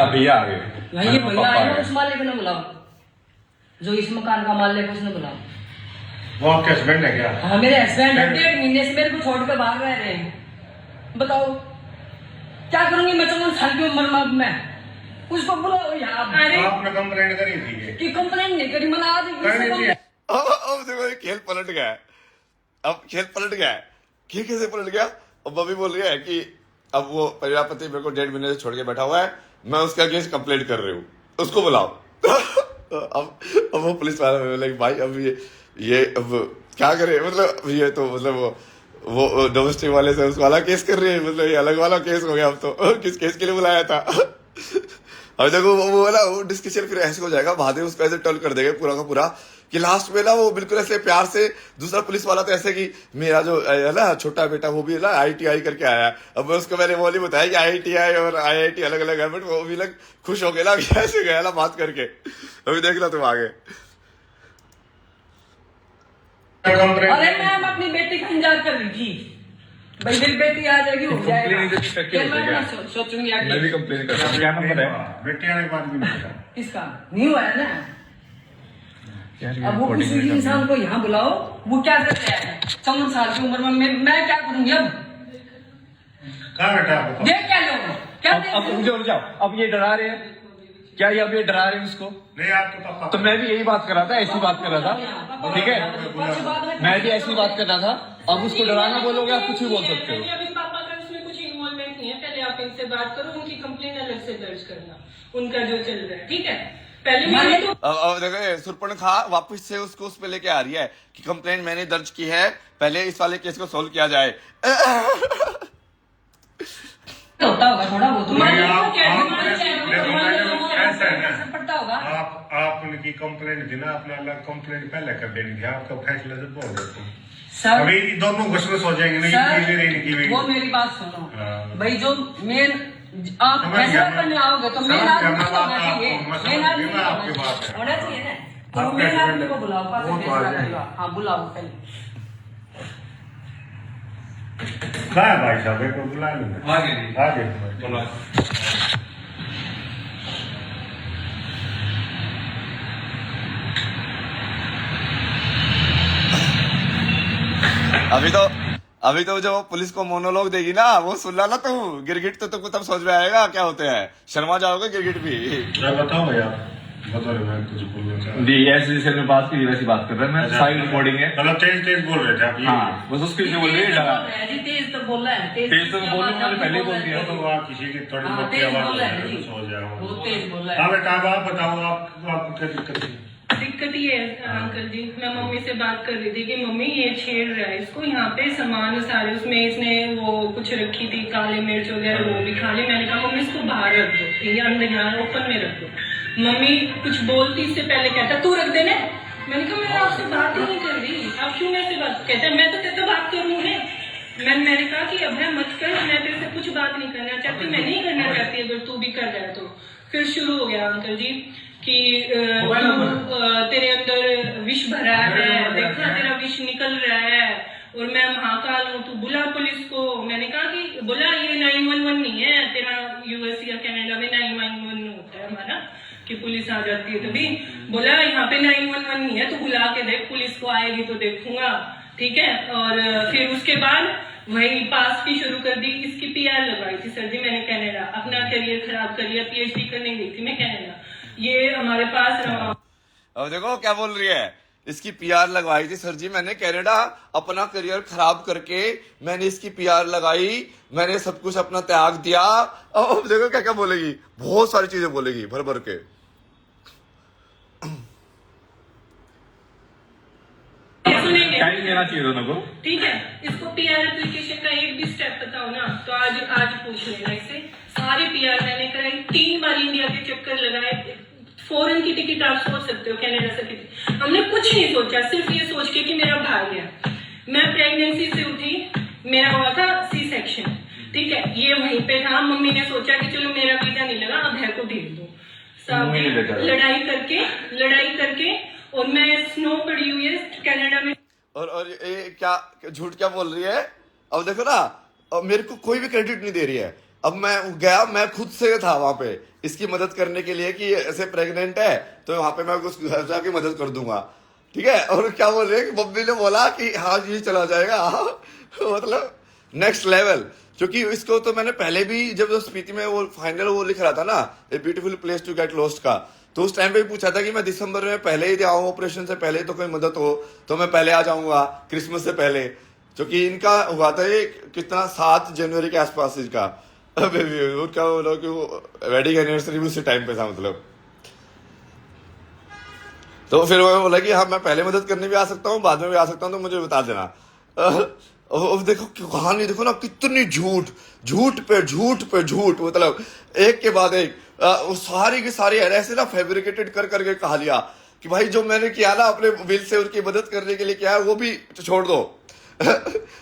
भैया आ गए, ये भैया आए ना, उस मालिक ने बुलाओ, जो इस मकान का मालिक है उसने बुलाओ। वो आपके हस्बैंड है क्या? हाँ मेरे हस्बैंड है, 1.5 महीने से मेरे को छोड़ कर बाहर रह रहे हैं। बताओ क्या करूंगी मैं 14 साल की उम्र में? अब मैं उसको बुलाओ यार। अरे आपने कंप्लेंट करी थी कि कंप्लेंट नहीं करी, मना आज अब देखो ये खेल पलट गया है, अब खेल पलट गया है। खेल कैसे पलट गया? अब बबी बोल रही है कि अब वो प्रजापति मेरे को 1.5 महीने से छोड़ के बैठा हुआ है, मैं उसका केस कंप्लेंट कर रही हूँ, उसको बुलाओ। अब वो पुलिस वाला लाइक भाई अब ये अब क्या करे, मतलब ये तो मतलब वो डोमेस्टिक वाले से उस वाला केस कर रही है, मतलब ये अलग वाला केस हो गया। अब तो किस केस के लिए बुलाया था? अब देखो वो ना वो डिस्कशन फिर ऐसे हो जाएगा, महादेव उसको ऐसे टर्न कर देगा पूरा का पूरा कि लास्ट में ना वो बिल्कुल ऐसे प्यार से दूसरा पुलिस वाला तो ऐसे कि मेरा जो है ना छोटा बेटा वो भी ना IIT करके आया है। अब उसको मैंने वो नहीं बताया कि IIT और IIT अलग अलग है, बट वो भी लग खुश हो गया ना ऐसे गया ना बात करके। अभी देख लो तुम आगे। अरे मैं अपनी बेटी का इंतजार कर रही थी, भाई मेरी बेटी आ जाएगी, हो जाएगा। सोचूंगी मैं भी कंप्लेन कर रहा हूँ। क्या नंबर है? बेटी आने के बाद भी नहीं था। इसका नहीं हुआ है ना। अब वो किसी इंसान को यहाँ बुलाओ, वो क्या करते हैं 14 साल की उम्र में, मैं क्या करूंगी अब? कहाँ बैठा आपको? देख क्या लोग क्या अब रुक जाओ, अब ये डरा रहे हैं क्या? ये अब ये डरा रहे हैं उसको? नहीं आप तो पापा। तो मैं भी यही बात कर रहा था, ऐसी बात कर रहा था, ठीक है? मैं भी ऐसी बात कर रहा था। अब उसको डराना बोलोगे, आप कुछ भी बोल सकते हो। अभी पापा का इसमें कुछ इन्वॉल्वमेंट नहीं है, पहले आप इनसे बात करो, उनकी कंप्लेंट अलग से दर्ज करना, उनका जो चल रहा है, ठीक है? पहले मैंने तो अब देखो सुरपणखा वापस से उसको उस पे लेके आ रही है कि कंप्लेंट मैंने दर्ज की है, पहले इस वाले केस को सोल्व किया जाए। होता होगा थोड़ा बहुत ऐसा है ना, पड़ता होगा। आप उनकी कंप्लेंट थी ना, अपना अलग कंप्लेंट पहले कर देनी थी, आपका फैसला जब बोल देते सर अभी दोनों घुसमस हो जाएंगे। सर वो मेरी बात सुनो भाई, जो मेन आप फैसला करने आओगे तो मेन आदमी को होना चाहिए, मेन आदमी को होना चाहिए ना, तो मेन आदमी को बुलाओ, फैसला करेगा। हाँ बुलाओ पहले। कहाँ है भाई साहब? एक को बुला लूंगा। आगे बुला। अभी तो जो पुलिस को मोनोलॉग देगी ना वो सुन ला तू। गिरगिट तो तुमको तब समझ में आएगा क्या होते हैं, शर्मा जाओगे गिरगिट भी। क्या बताओ यार? बता रहे मैं कुछ बोलना चाह रहा जी ऐसे जैसे मैं बात की वैसी बात कर रहा है मैं साइड रिकॉर्डिंग है मतलब तेज बोल रहे थे आप ये हाँ बस उसके लिए बोल रही है डरा जी तेज तो बोल रहा है तेज तो मैं बोल रहा हूँ, मैंने पहले ही बोल दिया। तो आप किसी की थोड़ी हाँ, बहुत तेज आवाज बोल रहा है तो जी। समझ जाएगा बहुत तेज बोल रहा है। हाँ बेटा अब आप बताओ आपको क्या दिक्कत है दिक्कत ये है अंकल जी, मैं मम्मी से बात कर रही थी कि मम्मी ये छेड़ रहा है इसको, यहाँ पे सामान सारे उसमें इसने वो कुछ रखी थी काली मिर्च वगैरह वो भी खा ली। मैंने कहा मम्मी इसको बाहर रख दो, ये अंदर यहाँ ओपन में रख दो। मम्मी कुछ बोलती इससे पहले कहता तू रख देना। मैंने कहा मैं आपसे बात ही नहीं कर रही, आप क्यों मेरे से बात, कहता है मैं तो तेरे से बात करूँगी। मैंने कहा कि अब है मत कर, मैं तेरे से कुछ बात नहीं करना चाहती, मैं नहीं करना चाहती अगर तू भी कर रहा है तो। फिर शुरू हो गया अंकल जी कि तेरे अंदर विष भरा है, देखा तेरा विष निकल रहा है और मैं महाकाल हूँ, तू बुला पुलिस को। मैंने कहा कि बुला, ये 911 नहीं है तेरा, यूएस या कनाडा में 911 होता है हमारा कि पुलिस आ जाती है तभी। बोला यहाँ पे 911 नहीं है, तो बुला के देख, पुलिस को आएगी तो देखूंगा, ठीक है। और फिर उसके बाद वही पास की शुरू कर दी। इसकी पीआर लगवाई थी सर जी मैंने कनाडा, अपना करियर खराब कर लिया, पीएचडी करने गई थी मैं कनाडा, ये हमारे पास रहा। अब देखो क्या बोल रही है, इसकी पीआर लगवाई थी सर जी मैंने कनाडा, अपना करियर खराब करके मैंने इसकी पीआर लगाई, मैंने सब कुछ अपना त्याग दिया। अब देखो क्या क्या बोलेगी, बहुत सारी चीजें बोलेगी भर भर के। सुनेंगे टाइम देना चाहिए दोनों को। ठीक है, इसको पीआर एप्लीकेशन का एक भी स्टेप बताओ ना तो आज पूछ लेना इससे। सारे पीआर मैंने कराई, 3 बार इंडिया के चक्कर लगाए, फॉरेन की टिकट आप सोच सकते हो, कनाडा से टिकट। हमने कुछ नहीं सोचा, सिर्फ ये सोच के कि मेरा भाई है। मैं प्रेगनेंसी से उठी, मेरा हुआ था सी सेक्शन, ठीक है, ये वहीं पे था। मम्मी ने सोचा कि चलो मेरा वीजा नहीं लगा, अब है को भेज दो। सब लड़ाई करके और मैं स्नो पड़ी हुई है कनाडा में। और ये क्या झूठ क्या बोल रही है। अब देखो ना, अब मेरे को कोई भी क्रेडिट नहीं दे रही है। अब मैं गया, मैं खुद से था वहां पे इसकी मदद करने के लिए कि ऐसे प्रेग्नेंट है तो वहां पे मैं उसको घर जाके मदद कर दूंगा, ठीक है। और क्या बोल रहे हैं कि मम्मी ने बोला कि हाँ ये चला जाएगा मतलब नेक्स्ट लेवल। क्योंकि इसको तो मैंने पहले भी जब स्पीति में वो फाइनल वो लिख रहा था ना, a beautiful place to get lost का, तो उस टाइम पे पूछा था कि मैं दिसंबर में पहले ही आऊँ, ऑपरेशन से पहले तो कोई मदद हो तो मैं पहले आ जाऊंगा क्रिसमस से पहले। क्योंकि इनका हुआ था ये कितना 7 जनवरी के आसपास इसका बेबी, वो क्या बोला कि वो वेडिंग एनिवर्सरी भी उसी टाइम पे था मतलब। तो फिर मैं बोला कि हाँ मैं पहले मदद करने भी आ सकता हूँ, बाद में भी आ सकता हूँ, तो मुझे बता देना। अब देखो कहानी देखो ना, कितनी झूठ पे झूठ मतलब एक के बाद एक वो सारी की सारी ऐसे ना फैब्रिकेटेड कर करके कहा लिया कि भाई जो मैंने किया ना अपने विल से उनकी मदद करने के लिए किया है वो भी छोड़ दो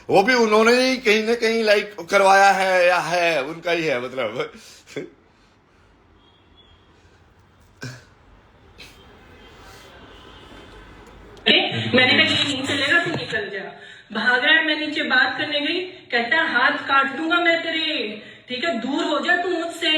वो भी उन्होंने ही कहीं ना कहीं लाइक करवाया है या है उनका ही है मतलब। मैंने कहा ये नहीं चलेगा, तू निकल जा। भाग रहा है, मैं नीचे बात करने गई, कहता है हाथ काट दूंगा मैं तेरे, ठीक है, दूर हो जा तू मुझसे,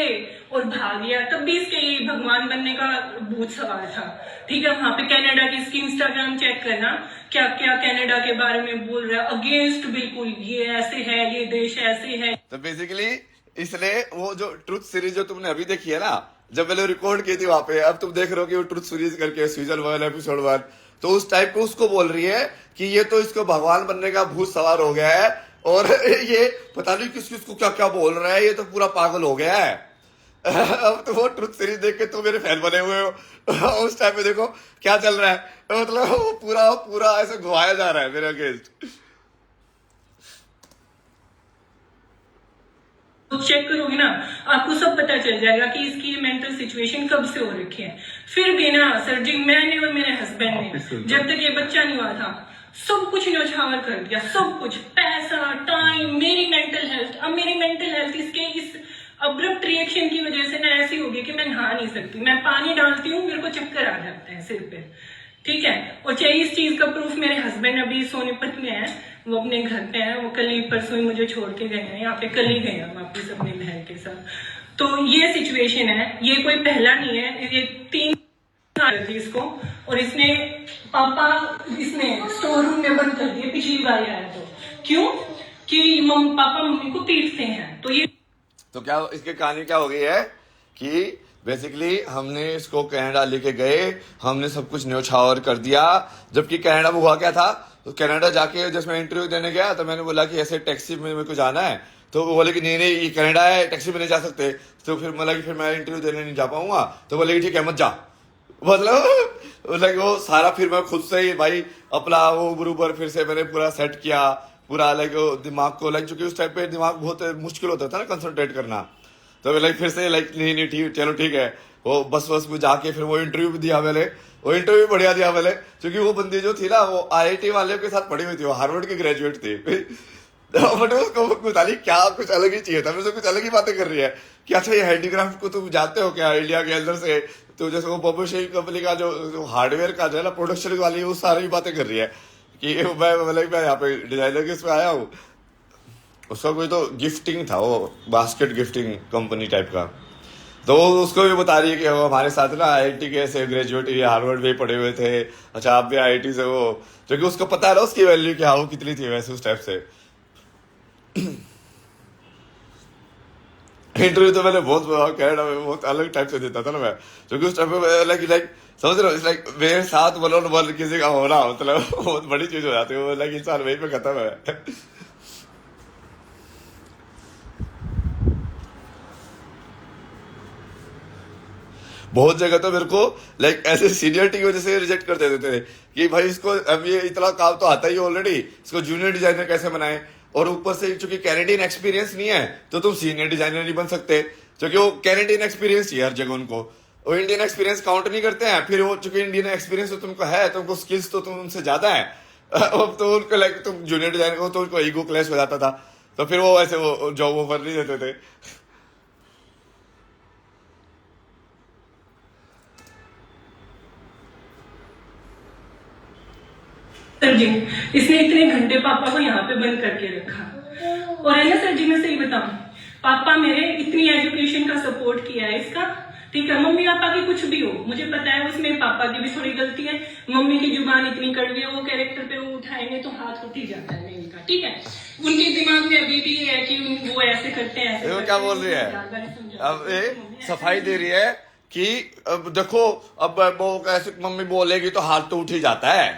और भाग गया। तब भी इसके भगवान बनने का भूत सवार था, ठीक है। वहां पे कनाडा की इसकी इंस्टाग्राम चेक करना, क्या क्या कनाडा के बारे में बोल रहा है, अगेंस्ट बिल्कुल, ये ऐसे है, ये देश ऐसे है। तो बेसिकली इसलिए वो जो ट्रुथ सीरीज जो तुमने अभी देखी है ना, जब मैंने रिकॉर्ड की थी वहां पे, अब तुम देख रहे हो कि वो ट्रुथ सीरीज करके सीजन 1 एपिसोड 1, तो उस टाइप पे उसको बोल रही है कि ये तो इसको भगवान बनने का भूत सवार हो गया है और ये पता नहीं किसको क्या क्या बोल रहा है, ये तो पूरा पागल हो गया है। अब तो वो ट्रुथ सीरीज देख के तुम मेरे फैन बने हुए हो। उस टाइम पे देखो क्या चल रहा है, मतलब पूरा ऐसे घुमाया जा रहा है मेरे अगेंस्ट। चेक करोगे ना आपको सब पता चल जाएगा कि इसकी मेंटल सिचुएशन कब से हो रखी है। फिर भी ना सर जी, मैंने और मेरे हस्बैंड ने जब तक ये बच्चा नहीं हुआ था सब कुछ न्यौछावर कर दिया, सब कुछ, पैसा, टाइम, मेरी मेंटल हेल्थ। अब मेरी मेंटल हेल्थ इसके इस अब्रप्ट रिएक्शन की वजह से ना ऐसी हो गई कि मैं नहा नहीं सकती। मैं पानी डालती हूँ, मेरे को चक्कर आ जाते हैं सिर पे, ठीक है। और चाहिए इस चीज का प्रूफ, मेरे हस्बैंड अभी सोनीपत में है, वो अपने घर पे है, वो कल ही परसों ही मुझे छोड़ के गए हैं, यहाँ पे कल ही गए हैं वापिस अपनी बहन के साथ। तो ये सिचुएशन है, ये कोई पहला नहीं है, ये 3 साल थी इसको, और इसने पापा इसने स्टोर रूम में बंद कर दिए पिछली बार आया तो। क्यों? कि पापा मम्मी को पीटते हैं। तो ये तो क्या इसकी कहानी क्या हो गई है कि बेसिकली हमने इसको कनाडा लेके गए, हमने सब कुछ न्योछावर कर दिया। जबकि कनाडा में हुआ क्या था, तो कनाडा जाके जब मैं इंटरव्यू देने गया तो मैंने बोला कि ऐसे टैक्सी में मेरे को जाना है, तो वो बोले कि नहीं नहीं ये कनाडा है, टैक्सी में नहीं जा सकते। तो फिर बोला कि फिर मैं इंटरव्यू देने नहीं जा पाऊंगा, तो बोले कि ठीक है मत जा। मतलब वो सारा फिर मैं खुद से ही भाई अपना वो ऊबर फिर से मैंने पूरा सेट किया, पूरा लाइक दिमाग को लाइक, चूंकि उस टाइम पे दिमाग बहुत मुश्किल होता था ना कंसंट्रेट करना, तो लाइक फिर से लाइक नहीं नहीं ठीक चलो ठीक है। वो बस में जाके फिर वो इंटरव्यू भी दिया मैंने, वो इंटरव्यू बढ़िया दिया मैंने, क्योंकि वो बंदी जो थी ना वो IIT वाले के साथ पढ़ी हुई थी, वो हार्वर्ड की ग्रेजुएट थी। बट उसको पता नहीं क्या कुछ अलग ही चाहिए था, मेरे से कुछ अलग ही बातें कर रही है कि अच्छा ये हैंडीक्राफ्ट को तुम जाते हो क्या इंडिया के अंदर से, तो जैसे वो बबू शेख कंपनी का जो हार्डवेयर का जो है ना प्रोडक्शन वाली, वो सारी बातें कर रही है कि मैं यहाँ पे डिजाइनर के इसमें आया हूँ। उसका कोई तो गिफ्टिंग था, वो बास्केट गिफ्टिंग कंपनी टाइप का, तो उसको भी बता रही है कि वो हमारे साथ ना IIT के से ग्रेजुएट हार्वर्ड में पढ़े हुए थे, अच्छा आप भी IIT से हो, क्योंकि उसको पता है ना उसकी वैल्यू क्या वो कितनी थी वैसे उस टाइप से। इंटरव्यू तो मैंने बहुत कनाडा में बहुत अलग टाइप से देता था ना मैं, क्योंकि उस टाइम पे लाइक समझ रहे हो लाइक मेरे साथ 1-on-1 किसी का होना मतलब बहुत बड़ी चीज हो जाती है, लाइक इंसान वहीं पे खत्म है। बहुत जगह तो मेरे को लाइक ऐसे सीनियरिटी की वजह से रिजेक्ट कर देते थे कि भाई इसको अब ये इतना काम तो आता ही ऑलरेडी, इसको जूनियर डिजाइनर कैसे बनाए, और ऊपर से चूंकि कैनेडियन एक्सपीरियंस नहीं है तो तुम सीनियर डिजाइनर नहीं बन सकते, क्योंकि वो कैनेडियन एक्सपीरियंस चाहिए हर जगह उनको, वो इंडियन एक्सपीरियंस काउंट नहीं करते हैं। फिर वो चूंकि इंडियन एक्सपीरियंस तो तुमको है, तुमको स्किल्स तो तुम उनसे ज्यादा है, अब तो उनको लाइक तुम जूनियर डिजाइनर हो तो उनको ईगो क्लैश हो जाता था, तो फिर वो ऐसे वो जॉब ऑफर नहीं देते थे। सर जी इसने इतने घंटे पापा को यहाँ पे बंद करके रखा, और है ना सर जी मैं सही बताऊं, पापा मेरे इतनी एजुकेशन का सपोर्ट किया है इसका, ठीक है। मम्मी पापा की कुछ भी हो मुझे पता है उसमें पापा की भी थोड़ी गलती है, मम्मी की जुबान इतनी कड़वी है, वो कैरेक्टर पे वो उठाएंगे तो हाथ उठ ही जाता है इनका, ठीक है। उनके दिमाग में अभी भी ये है कि वो ऐसे करते हैं, ऐसे क्या बोल रही है, अब ये सफाई दे रही है कि अब देखो अब वो ऐसे मम्मी बोलेगी तो हाथ तो उठ ही जाता है,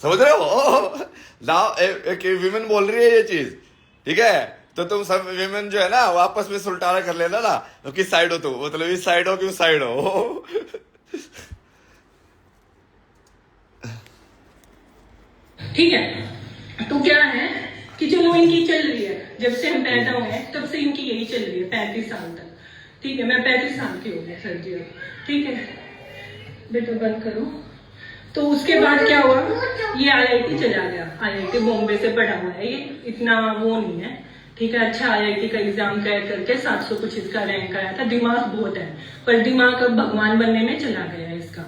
समझ रहे हो ना। एक विमेन बोल रही है ये चीज, ठीक है, तो तुम सब विमेन जो है ना वो आपस में सुलटाना कर लेना ना, तो किस साइड हो तुम, मतलब इस साइड हो कि उस साइड हो। ठीक है। तो क्या है कि चलो इनकी चल रही है, जब से हम पैदा हुए हैं तब से इनकी यही चल रही है 35 साल तक, ठीक है। मैं 35 साल की हो गई सर जी, ठीक है बेटा बंद करो। तो उसके बाद क्या हुआ, ये IIT चला गया, IIT बॉम्बे से पढ़ा हुआ है, ये इतना वो नहीं है, ठीक है। अच्छा IIT का एग्जाम क्रैक करके 700 कुछ इसका रैंक आया था, दिमाग बहुत है, पर दिमाग अब भगवान बनने में चला गया है इसका,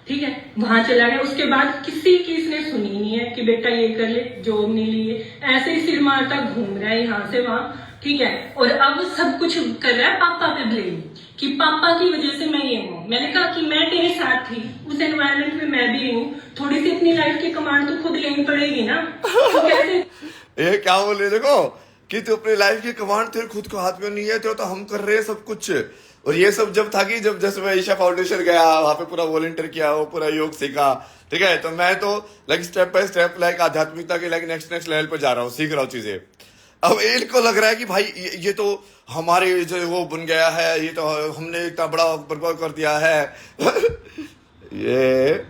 ठीक है। वहां चला गया, उसके बाद किसी की इसने सुनी नहीं है कि बेटा ये कर ले, जॉब नहीं ली है, ऐसे ही सिर मारता घूम रहा है यहाँ से वहां, ठीक है। और अब सब कुछ कर रहा है पापा पे ब्लेम, कि पापा की वजह से मैं ये हूँ। मैंने कहा कि मैं तेरे साथ थी, उस एनवायरनमेंट में मैं भी हूँ, थोड़ी सी अपनी लाइफ की कमांड तो खुद लेनी पड़ेगी ना, तो कैसे। ये क्या बोल रहे देखो कि तू अपनी लाइफ की कमांड तेरे खुद को हाथ में नहीं है, तो हम कर रहे हैं सब कुछ। और ये सब जब था कि जब जैसे मैं ईशा फाउंडेशन गया, वहां पे पूरा वॉलंटियर किया, वो पूरा योग सीखा, ठीक है। तो मैं तो like step by step like आध्यात्मिकता के लाइक नेक्स्ट लेवल पे जा रहा हूँ, सीख रहा हूँ चीजें। अब इनको लग रहा है कि भाई ये तो हमारे जो वो बन गया है, ये तो हमने इतना बड़ा बर्बाद कर दिया है। ये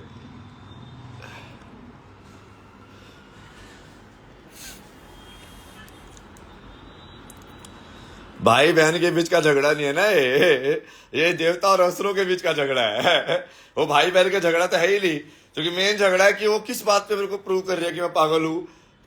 भाई बहन के बीच का झगड़ा नहीं है ना, ये देवता और असुरों के बीच का झगड़ा है। वो भाई बहन का झगड़ा तो है ही नहीं, क्योंकि मेन झगड़ा है कि वो किस बात पे मेरे को प्रूव कर रही है कि मैं पागल हूं,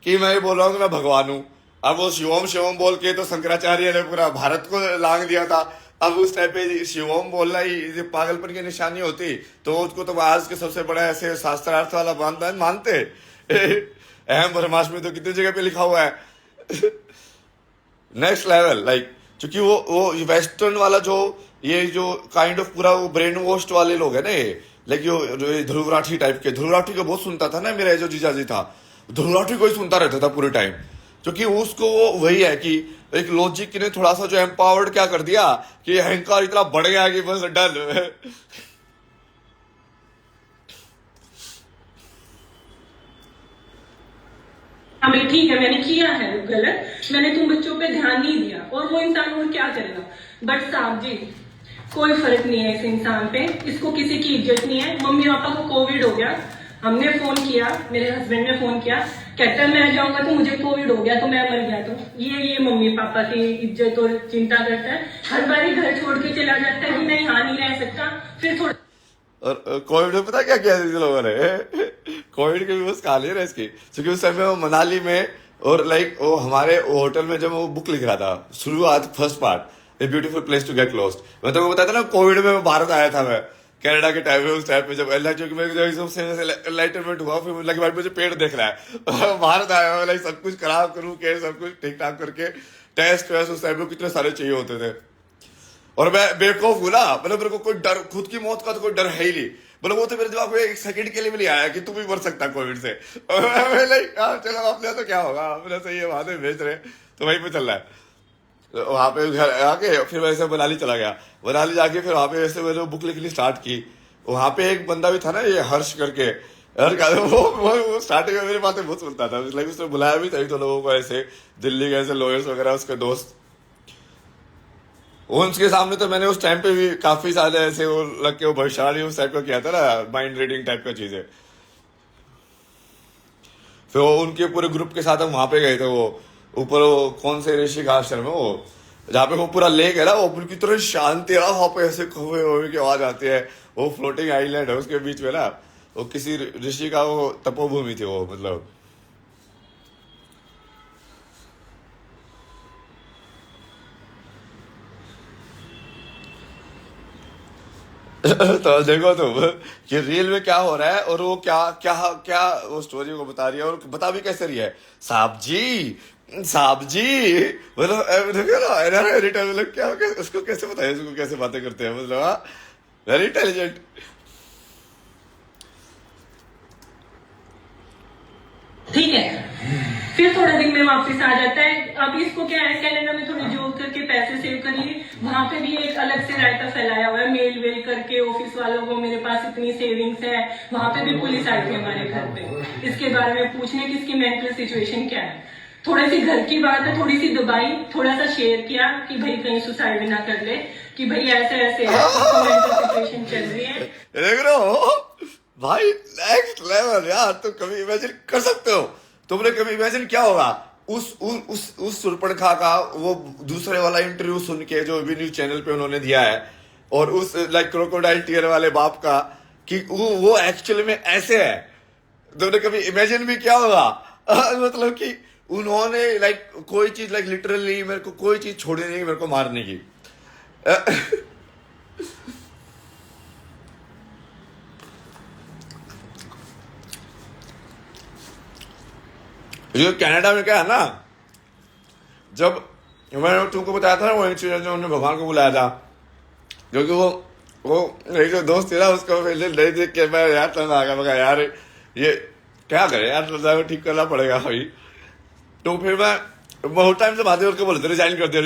कि मैं बोल रहा हूँ कि मैं भगवान हूं। अब वो शिवम शिवम बोल के तो शंकराचार्य ने पूरा भारत को लांग दिया था। अब उस टाइप पे शिवम बोलना ही पागलपन की निशानी होती, तो उसको तो आज के सबसे बड़ा ऐसे शास्त्रार्थ वाला मानते। अहम ब्रह्मास्मि तो कितनी जगह पे लिखा हुआ है। नेक्स्ट लेवल लाइक, क्योंकि वो वेस्टर्न वाला जो ये जो काइंड ऑफ पूरा वो ब्रेन वॉश्ड वाले लोग है ना, लाइक जो ध्रुव राठी टाइप के, ध्रुव राठी को बहुत सुनता था ना मेरा जो जीजाजी था, ध्रुव राठी को ही सुनता रहता था पूरे टाइम, क्योंकि उसको वो वही है कि एक लॉजिक ने थोड़ा सा जो एम्पावर्ड क्या कर दिया कि अहंकार इतना बढ़ गया कि बस डन। हमें ठीक है, मैंने किया है गलत, मैंने तुम बच्चों पे ध्यान नहीं दिया, और वो इंसान और क्या करेगा। बट साहब जी, कोई फर्क नहीं है इस इंसान पे, इसको किसी की इज्जत नहीं है। मम्मी पापा को कोविड हो गया, हमने फोन किया, मेरे हस्बैंड ने फोन किया, कहता है मैं जाऊंगा तो मुझे कोविड हो गया तो मैं मर गया। तो ये मम्मी पापा की इज्जत और चिंता करता है, हर बार घर छोड़ के चला जाता है कि मैं यहाँ नहीं रह सकता। फिर थोड़ा और कोविड में पता क्या किया थी लोगों ने, कोविड के भी बस खा लिया इसकी, क्योंकि उस समय वो मनाली में और लाइक वो हमारे होटल में जब वो बुक लिख रहा था शुरुआत first part a beautiful place to get lost, मैं तो बताया था ना कोविड में मैं भारत आया था, मैं कनाडा के टाइम में, उस टाइम पे जब एनलाइटमेंट हुआ, फिर मुझे लगा भाई मुझे पेड़ देख रहा है, भारत आया हुआ, लाइक सब कुछ खराब करूँ के सब कुछ ठीक ठाक करके, टेस्ट वेस्ट उस टाइम में कितने सारे चाहिए होते थे, और मैं बेवकूफ हूं ना, मतलब मेरे को कोई डर, खुद की मौत का तो कोई डर है ही नहीं, मतलब वो तो मेरे दिमाग में एक सेकंड के लिए भी नहीं आया कि तू भी मर सकता कोविड से। चलो अपने तो क्या होगा, अपने तो ये वहां से भेज रहे तो वहीं पे चल रहा है। तो वहां पे घर आके फिर वैसे मनाली चला गया, मनाली जाके फिर वहां पे वैसे मैंने बुक लिखनी स्टार्ट की। वहां पे एक बंदा भी था ना, ये हर्ष करके, वो स्टार्टिंग में मेरी बातें बहुत सुनता था, उसने बुलाया भी था तो लोगों को, ऐसे दिल्ली के ऐसे लॉयर्स वगैरह, उसके दोस्त, उनके सामने तो मैंने उस टाइम पे भी काफी सारे ऐसे वो लग के वो भविष्यवाणी उस टाइप का किया था ना, माइंड रीडिंग टाइप का चीजें। फिर वो उनके पूरे ग्रुप के साथ हम वहां पे गए थे, वो ऊपर वो कौन से ऋषि का आश्रम है वो, जहाँ पे वो पूरा लेक है ना, वो पूरी तरह शांति है, वहां पे ऐसे कौवे वोवे की आवाज आती है, वो फ्लोटिंग आइलैंड है उसके बीच में ना, वो किसी ऋषि का वो तपोभूमि थी वो, मतलब तो देखो तुम कि रियल में क्या हो रहा है, और वो क्या क्या क्या वो स्टोरी को बता रही है, और बता भी कैसे रही है, साहब जी मतलब रिटर्न, मतलब क्या उसको कैसे बताया, उसको कैसे बातें करते हैं, मतलब वेरी इंटेलिजेंट। ठीक है। फिर थोड़े दिन में वापस आ जाता है। अब इसको क्या है, कनाडा में थोड़ी जॉब करके पैसे सेव करिए, वहां पे भी एक अलग से रायता फैलाया हुआ है, मेल वेल करके ऑफिस वालों को मेरे पास इतनी सेविंग्स है। वहां पे भी पुलिस आई थी हमारे घर पे इसके बारे में पूछने की इसकी मेंटल सिचुएशन क्या है। थोड़ी सी घर की बात है, थोड़ी सी दबाई, थोड़ा सा शेयर किया कि भाई कहीं सुसाइड ना कर ले, कि भाई ऐसे ऐसे मेंटल सिचुएशन चल रही है। देख रहे हो भाई, नेक्स्ट लेवल यार, तुम कभी इमेजिन कर सकते हो, तुमने कभी इमेजिन क्या होगा उस सुरपणखा का वो दूसरे वाला इंटरव्यू सुन के जो भी न्यूज चैनल पे उन्होंने दिया है, और उस लाइक क्रोकोडाइल टीयर वाले बाप का कि वो एक्चुअली में ऐसे है, तुमने कभी इमेजिन भी क्या होगा। मतलब कि उन्होंने लाइक कोई चीज लाइक लिटरली मेरे को कोई चीज छोड़ी नहीं मेरे को मारने की। ये कनाडा में क्या है ना, जब मैंने तुमको बताया था वो इंसिडेंट जो उन्होंने भगवान को बुलाया था, क्योंकि वो एक जो दोस्त था उसको पहले नहीं देख के मैं यार तंग आ गया, मैं यार ये क्या करे यार, ठीक करना पड़ेगा भाई। तो फिर मैं बहुत टाइम से बातें करके बोलते रिजाइन कर दे,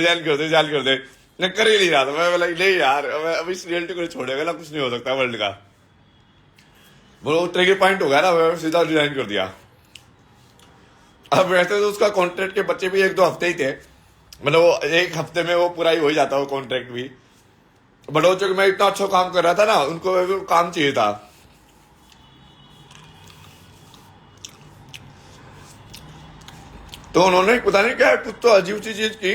मैं कर ही नहीं रहा था। मैं बोला नहीं यार, अब इस रियलिटी को छोड़ेगा ना, कुछ नहीं हो सकता वर्ल्ड का, वो ट्रिगर पॉइंट हो गया ना, मैं सीधा रिजाइन कर दिया। अब वैसे तो उसका कॉन्ट्रैक्ट के बच्चे भी 1-2 हफ्ते ही थे, मतलब वो 1 हफ्ते में वो पूरा ही हो जाता वो कॉन्ट्रैक्ट भी, बट वो जो मैं इतना अच्छा काम कर रहा था ना, उनको काम चाहिए था। तो उन्होंने पता नहीं क्या कुछ तो अजीब सी चीज की,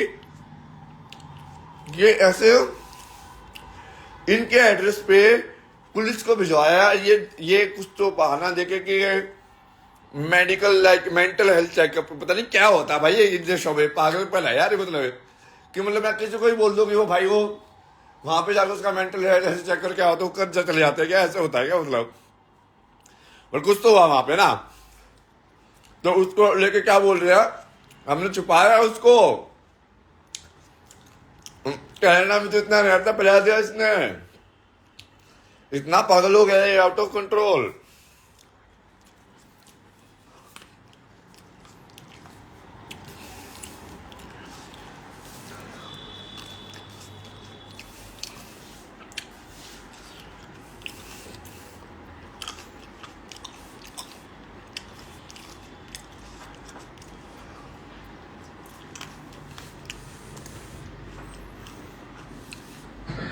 ये ऐसे इनके एड्रेस पे पुलिस को भिजवाया, ये कुछ तो बहाना देके कि medical like mental health checkup, पता नहीं क्या होता है भाई ये देशों में, पागलपन है यार। मतलब कि मतलब मैं किसी को ही बोल दूं कि वो भाई वो वहां पे जाकर उसका मेंटल हेल्थ चेक करके आओ तो कर चले जाते हैं क्या, ऐसे होता है क्या मतलब। और कुछ तो हुआ वहां पे ना, तो उसको लेके क्या बोल रहे हैं, हमने छुपाया उसको, कनाडा में तो इतना रहता पिला दिया इसने, इतना पागल हो गया, आउट ऑफ कंट्रोल।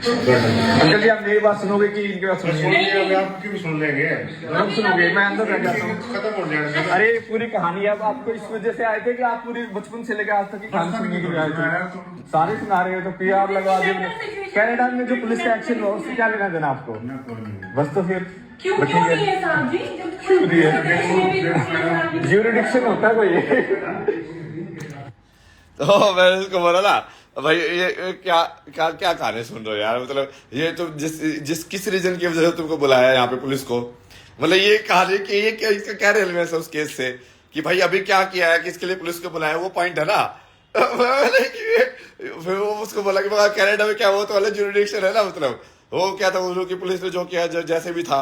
अंकल जी आप मेरी बात सुनोगे कि इनकी बात सुनिए? सुनिए, अभी आप क्यों सुन लेंगे? जरूर सुनोगे, मैं अंदर बैठ जाता हूँ। खत्म हो जाएगा। अरे पूरी कहानी अब आपको इस वजह से आए थे कि आप पूरी बचपन से लेकर आज तक की कहानी सुनने के लिए आए थे। सारे सुना रहे हो तो PR लगा दिए। कनाडा में जो पुलिस का एक्शन हुआ उससे क्या लेना देना आपको? बस तो फिर क्यों नहीं है साहब जी? ज्यूरिडिक्शन होता है कोई। तो मैंने उसको बोला ना भाई ये क्या क्या क्या कहानी सुन रहे हो यार, मतलब ये तो जिस किस रीजन की वजह से तुमको बुलाया यहाँ पे पुलिस को, मतलब ये कहानी कि ये क्या इसका क्या रेलेवेंस है उस केस से कि भाई अभी क्या किया है, किसके लिए पुलिस को बुलाया, वो पॉइंट है ना। फिर वो उसको बोला कि कनाडा में क्या वो तो अलग ज्यूरिडिक्शन है ना, मतलब वो क्या था उन लोग की पुलिस ने जो किया जैसे भी था,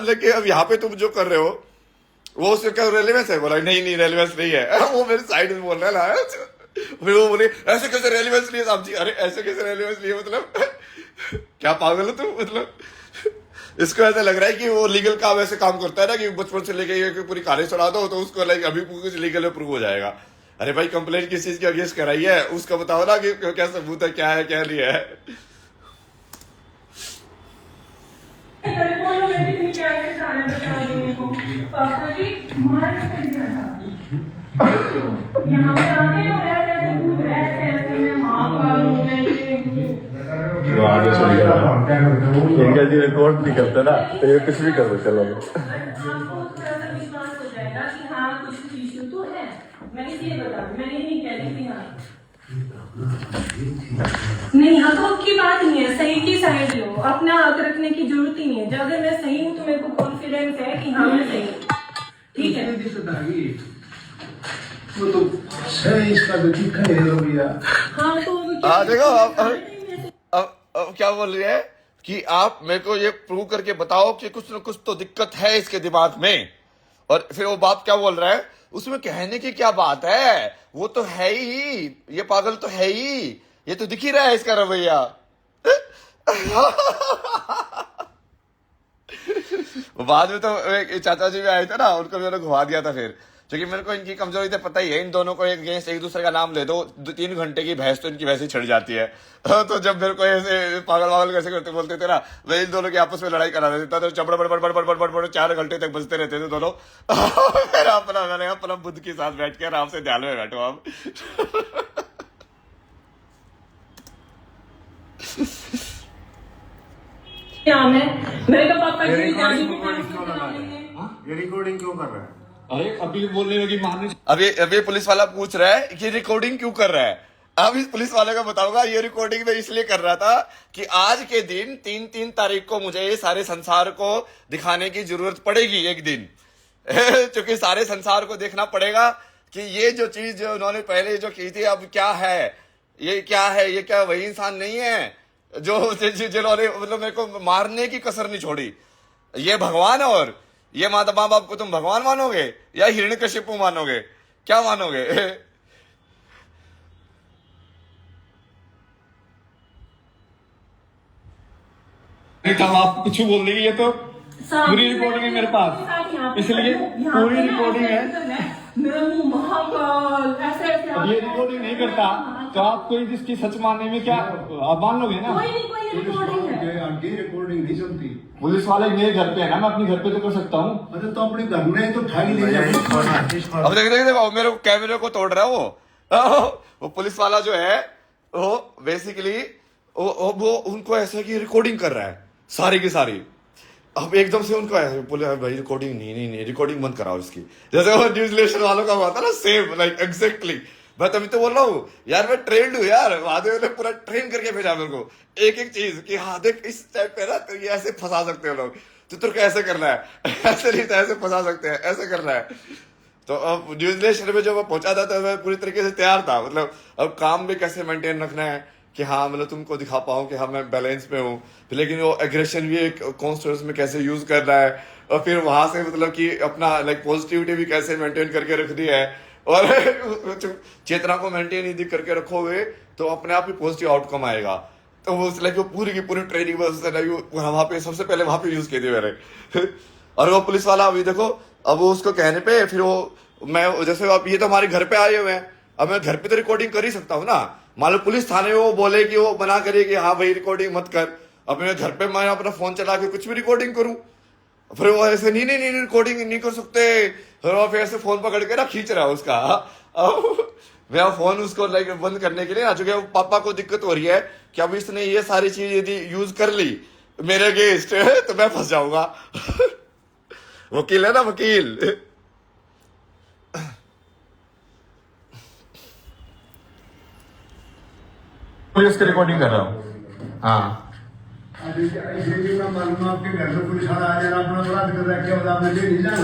लेकिन अब यहाँ पे तुम जो कर रहे हो वो उसका क्या रेलेवेंस है? बोला नहीं रेलेवेंस नहीं है। वो मेरे साइड में बोल रहा है। फिर वो बोले ऐसे कैसे रेलेवेंस नहीं है साहब जी? अरे ऐसे कैसे रेलेवेंस नहीं है, मतलब क्या पागल हो तुम? मतलब इसको ऐसा लग रहा है कि वो लीगल काम ऐसे काम करता है ना कि बचपन से लेके पूरी कहानी सुना दो तो उसको लाइक अभी कुछ लीगल में प्रूव हो जाएगा। अरे भाई कंप्लेंट किस चीज की अगेंस्ट कराई है उसका बताओ ना कि क्या सबूत है, क्या नहीं है। पापा जी यहाँ पे आके इनका जी रिकॉर्ड नहीं करते ना तो ये कुछ भी कर दो। चलो आपको थोड़ा सा विश्वास हो जाएगा कि हाँ कुछ इश्यू तो है। मैंने ये बता दी, मैंने नहीं कह रही थी हाँ नहीं हकों की बात नहीं है, सही की साइड लो, अपना हक रखने की जरूरत ही नहीं है। जब मैं सही हूँ तो मेरे को कॉन्फिडेंस है कि हाँ मैं सही हूँ, ठीक है। वो तो सही इसका तो ठीक है भैया। हाँ तो देखो अब क्या बोल रही है कि आप मेरे को ये प्रूव करके बताओ कि कुछ न कुछ तो दिक्कत है इसके दिमाग में। और फिर वो बाप क्या बोल रहा है, उसमें कहने की क्या बात है, वो तो है ही, ये पागल तो है ही, ये तो दिख ही रहा है इसका रवैया। बाद में तो एक चाचा जी भी आए थे ना, उनको मैंने घुमा दिया था फिर, क्योंकि मेरे को इनकी कमजोरी तो पता ही है। इन दोनों को एक दूसरे का नाम ले दो, 3 घंटे की बहस तो इनकी वैसे ही छिड़ जाती है। तो जब मेरे को ऐसे पागल कैसे करते बोलते थे ना, मैं इन दोनों की आपस में लड़ाई करा देता था। चबड़ बड़ 4 घंटे तक बजते रहते थे दोनों। फिर मैंने अपना बुद्ध के साथ बैठ के आराम से ध्यान में बैठो आप। क्या मेरे तो पापा ये जी रिकॉर्डिंग क्यों कर रहा है? अरे अभी बोलने लगी मारने। अभी पुलिस वाला पूछ रहा है कि रिकॉर्डिंग क्यों कर रहा है। अब इस पुलिस वाले को बताऊंगा ये रिकॉर्डिंग में इसलिए कर रहा था कि आज के दिन 3 तारीख को मुझे ये सारे संसार को दिखाने की जरूरत पड़ेगी एक दिन। क्योंकि सारे संसार को देखना पड़ेगा कि ये जो चीज जो उन्होंने पहले जो की थी अब क्या है, ये क्या है, ये क्या वही इंसान नहीं है जो जिन्होंने मतलब मेरे को मारने की कसर नहीं छोड़ी। ये भगवान है और ये माँ बाप को तुम भगवान मानोगे या हिरण्यकशिपु मानोगे, क्या मानोगे? आप कुछ बोल देंगे, ये तो पूरी रिकॉर्डिंग है मेरे पास, इसलिए पूरी रिकॉर्डिंग है। मेरा मुंह महाकाल ऐसे अब ये रिकॉर्डिंग नहीं करता तो आप कोई जिसकी सच मानने में क्या आप मान लोगे ना? कोई रिकॉर्डिंग है। आगे रिकॉर्डिंग नहीं चलती। पुलिस वाले मेरे घर पे है ना, मैं अपने घर पे तो कर सकता हूँ। अरे तो अपने घर में तो ठाई ले जाए। अब देखो मेरे कैमरे को तोड़ रहा है वो पुलिस वाला जो है वो बेसिकली वो उनको ऐसा कि रिकॉर्डिंग कर रहा है सारी की सारी। अब एकदम से उनको ऐसे बोले भाई रिकॉर्डिंग नहीं रिकॉर्डिंग बंद कराओ इसकी, जैसे वो न्यूज लेशन वालों का हुआ था ना, सेम लाइक एग्जैक्टली। मैं तभी तो बोल रहा हूँ यार, मैं ट्रेंड हूँ यार, वादे ने पूरा ट्रेन करके भेजा मेरे को एक चीज कि हाँ देख इस टाइप पे ना तो ये ऐसे फंसा सकते हो लोग, तो तुर्क ऐसे करना है, ऐसे नहीं तो ऐसे फंसा सकते हैं, ऐसे करना है। तो अब न्यूजीलैंड में जब मैं पहुंचा था तो मैं पूरी तरीके से तैयार था, मतलब अब काम भी कैसे मेंटेन रखना है कि हाँ मतलब तुमको दिखा पाऊँ कि हाँ मैं बैलेंस में हूँ, लेकिन वो एग्रेशन भी एक कॉन्स्टेंस में कैसे यूज कर रहा है, और फिर वहां से मतलब कि अपना लाइक पॉजिटिविटी भी कैसे मेंटेन करके रखनी है, और चेतना को मेंटेन यदि करके रखोगे तो अपने आप ही पॉजिटिव आउटकम आएगा। तो वो लाइक वो पूरी की पूरी ट्रेनिंग बस वहां पे सबसे पहले वहां पे यूज किए थे मैंने। और वो पुलिस वाला अभी देखो, अब वो उसको कहने पे फिर वो मैं जैसे आप ये तो हमारे घर पे आए हुए हैं, अब मैं घर पे तो रिकॉर्डिंग कर ही सकता हूँ ना। मान लो पुलिस थाने में वो बोले कि वो मना करे कि हाँ भाई रिकॉर्डिंग मत कर, अब मैं घर पे मैं अपना फोन चला के कुछ भी रिकॉर्डिंग करूं, फिर वो ऐसे नहीं रिकॉर्डिंग नहीं कर सकते, फिर वो फिर ऐसे फोन पकड़ के ना खींच रहा है उसका। अब मैं फोन उसको लाइक बंद करने के लिए ना, चूंकि पापा को दिक्कत हो रही है कि अब इसने ये सारी चीज यदि यूज कर ली मेरे अगेंस्ट तो मैं फंस जाऊंगा। वकील है ना, वकील। पुलिस की रिकॉर्डिंग कर रहा हूँ। हाँ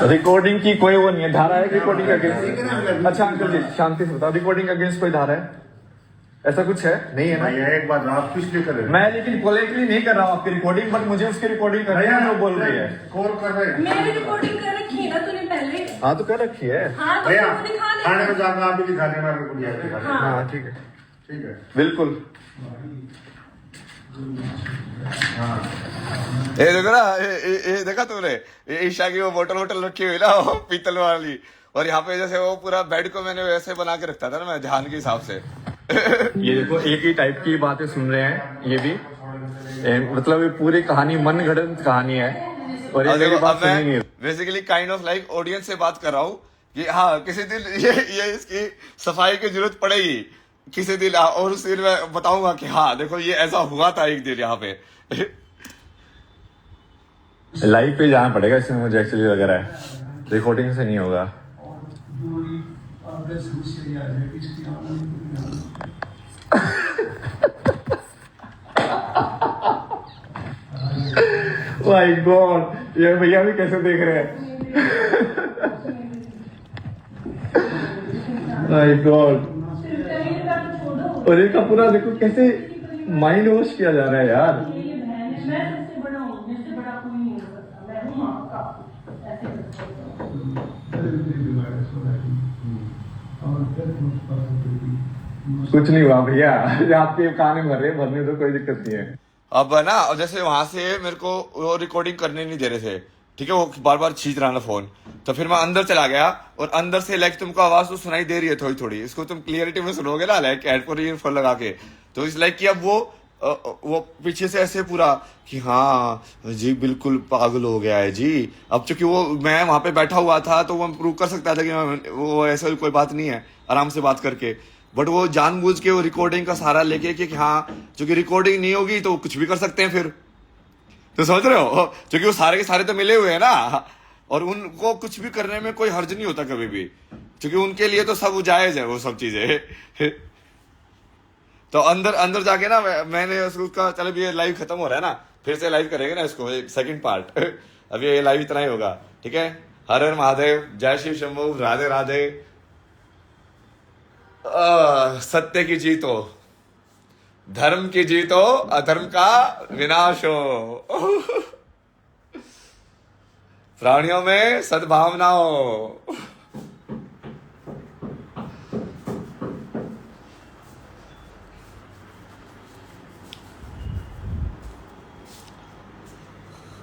रिकॉर्डिंग की कोई वो नहीं है, धारा है रिकॉर्डिंग का अगेंस्ट। अच्छा अंकल जी शांति से बताओ, रिकॉर्डिंग का अगेंस्ट कोई धारा है? ऐसा कुछ है नहीं है ना? एक बात आप किस लिए कर रहे हैं? मैं लेकिन पोलाइटली नहीं कर रहा हूँ आपकी रिकॉर्डिंग, बट मुझे उसकी रिकॉर्डिंग करनी है जो बोल रही है। कॉल कर रहे हैं मैंने रिकॉर्डिंग कर रखी है ना तूने पहले। हाँ तो कर रखी है। हाँ तो भैया तू दिखा दे। थाने में जाकर आप भी दिखा देना मेरे को, दिया दिखा देना। हाँ ठीक है ठीक है। बिल्कुल। ये देखो ना, ये देखा तुमने, ये ईशा की वो बोतल रखी हुई ना, वो पीतल वाली, और यहाँ पे जैसे वो पूरा बेड को मैंने वैसे बना के रखता था ना मैं ध्यान के हिसाब से। ये देखो एक ही टाइप की बातें सुन रहे हैं ये भी, मतलब ये पूरी कहानी मनगढ़ंत कहानी है, और ये मेरी बात सुनी नहीं है। Basically kind of like audience से बात कर रहा हूँ कि हाँ किसी दिन ये इसकी सफाई की जरूरत पड़ेगी किसी दिन, और उस दिन मैं बताऊंगा कि हाँ देखो ये ऐसा हुआ था एक दिन यहाँ पे। लाइव पे जाना पड़ेगा इसमें मुझे एक्चुअली लग रहा है, रिकॉर्डिंग से नहीं होगा। माय गॉड, ये भैया भी कैसे देख रहे हैं। माय गॉड, और इनका पूरा देखो कैसे माइंड वॉश किया जा रहा है यार। मैं सबसे बड़ा हूँ, मुझसे बड़ा कोई नहीं हो सकता, मैं हूँ माँ का। ऐसे कुछ नहीं हुआ भैया, आपके कान में भर रहे, भरने तो कोई दिक्कत नहीं है। अब ना जैसे वहां से मेरे को वो रिकॉर्डिंग करने नहीं दे रहे थे, ठीक है, वो बार बार खींच रहा ना फोन, तो फिर मैं अंदर चला गया, और अंदर से लाइक तुमको आवाज तो सुनाई दे रही है थोड़ी थोड़ी, इसको तुम क्लियरिटी में सुनोगे ना लाइक हेडफोन ईयरफोन लगा के, तो इस लाइक कि अब वो पीछे से ऐसे पूरा कि हाँ जी बिल्कुल पागल हो गया है जी। अब चूंकि वो मैं वहां पे बैठा हुआ था तो वो प्रूव कर सकता था कि वो ऐसा कोई बात नहीं है, आराम से बात करके, बट वो जानबूझ के वो रिकॉर्डिंग का सहारा लेके कि हाँ चूंकि रिकॉर्डिंग नहीं होगी तो कुछ भी कर सकते हैं फिर, तो समझ रहे हो, क्योंकि वो सारे के सारे तो मिले हुए हैं ना, और उनको कुछ भी करने में कोई हर्ज नहीं होता कभी भी, क्योंकि उनके लिए तो सब जायज है वो सब चीजें। तो अंदर जाके ना मैंने उसका, चलो ये लाइव खत्म हो रहा है ना, फिर से लाइव करेंगे ना इसको एक सेकंड पार्ट। अभी ये लाइव इतना ही होगा, ठीक है। हर हर महादेव, जय शिव शंभू, राधे राधे। सत्य की जीत हो, धर्म की जीत हो, अधर्म का विनाश हो, प्राणियों में सद्भावना हो।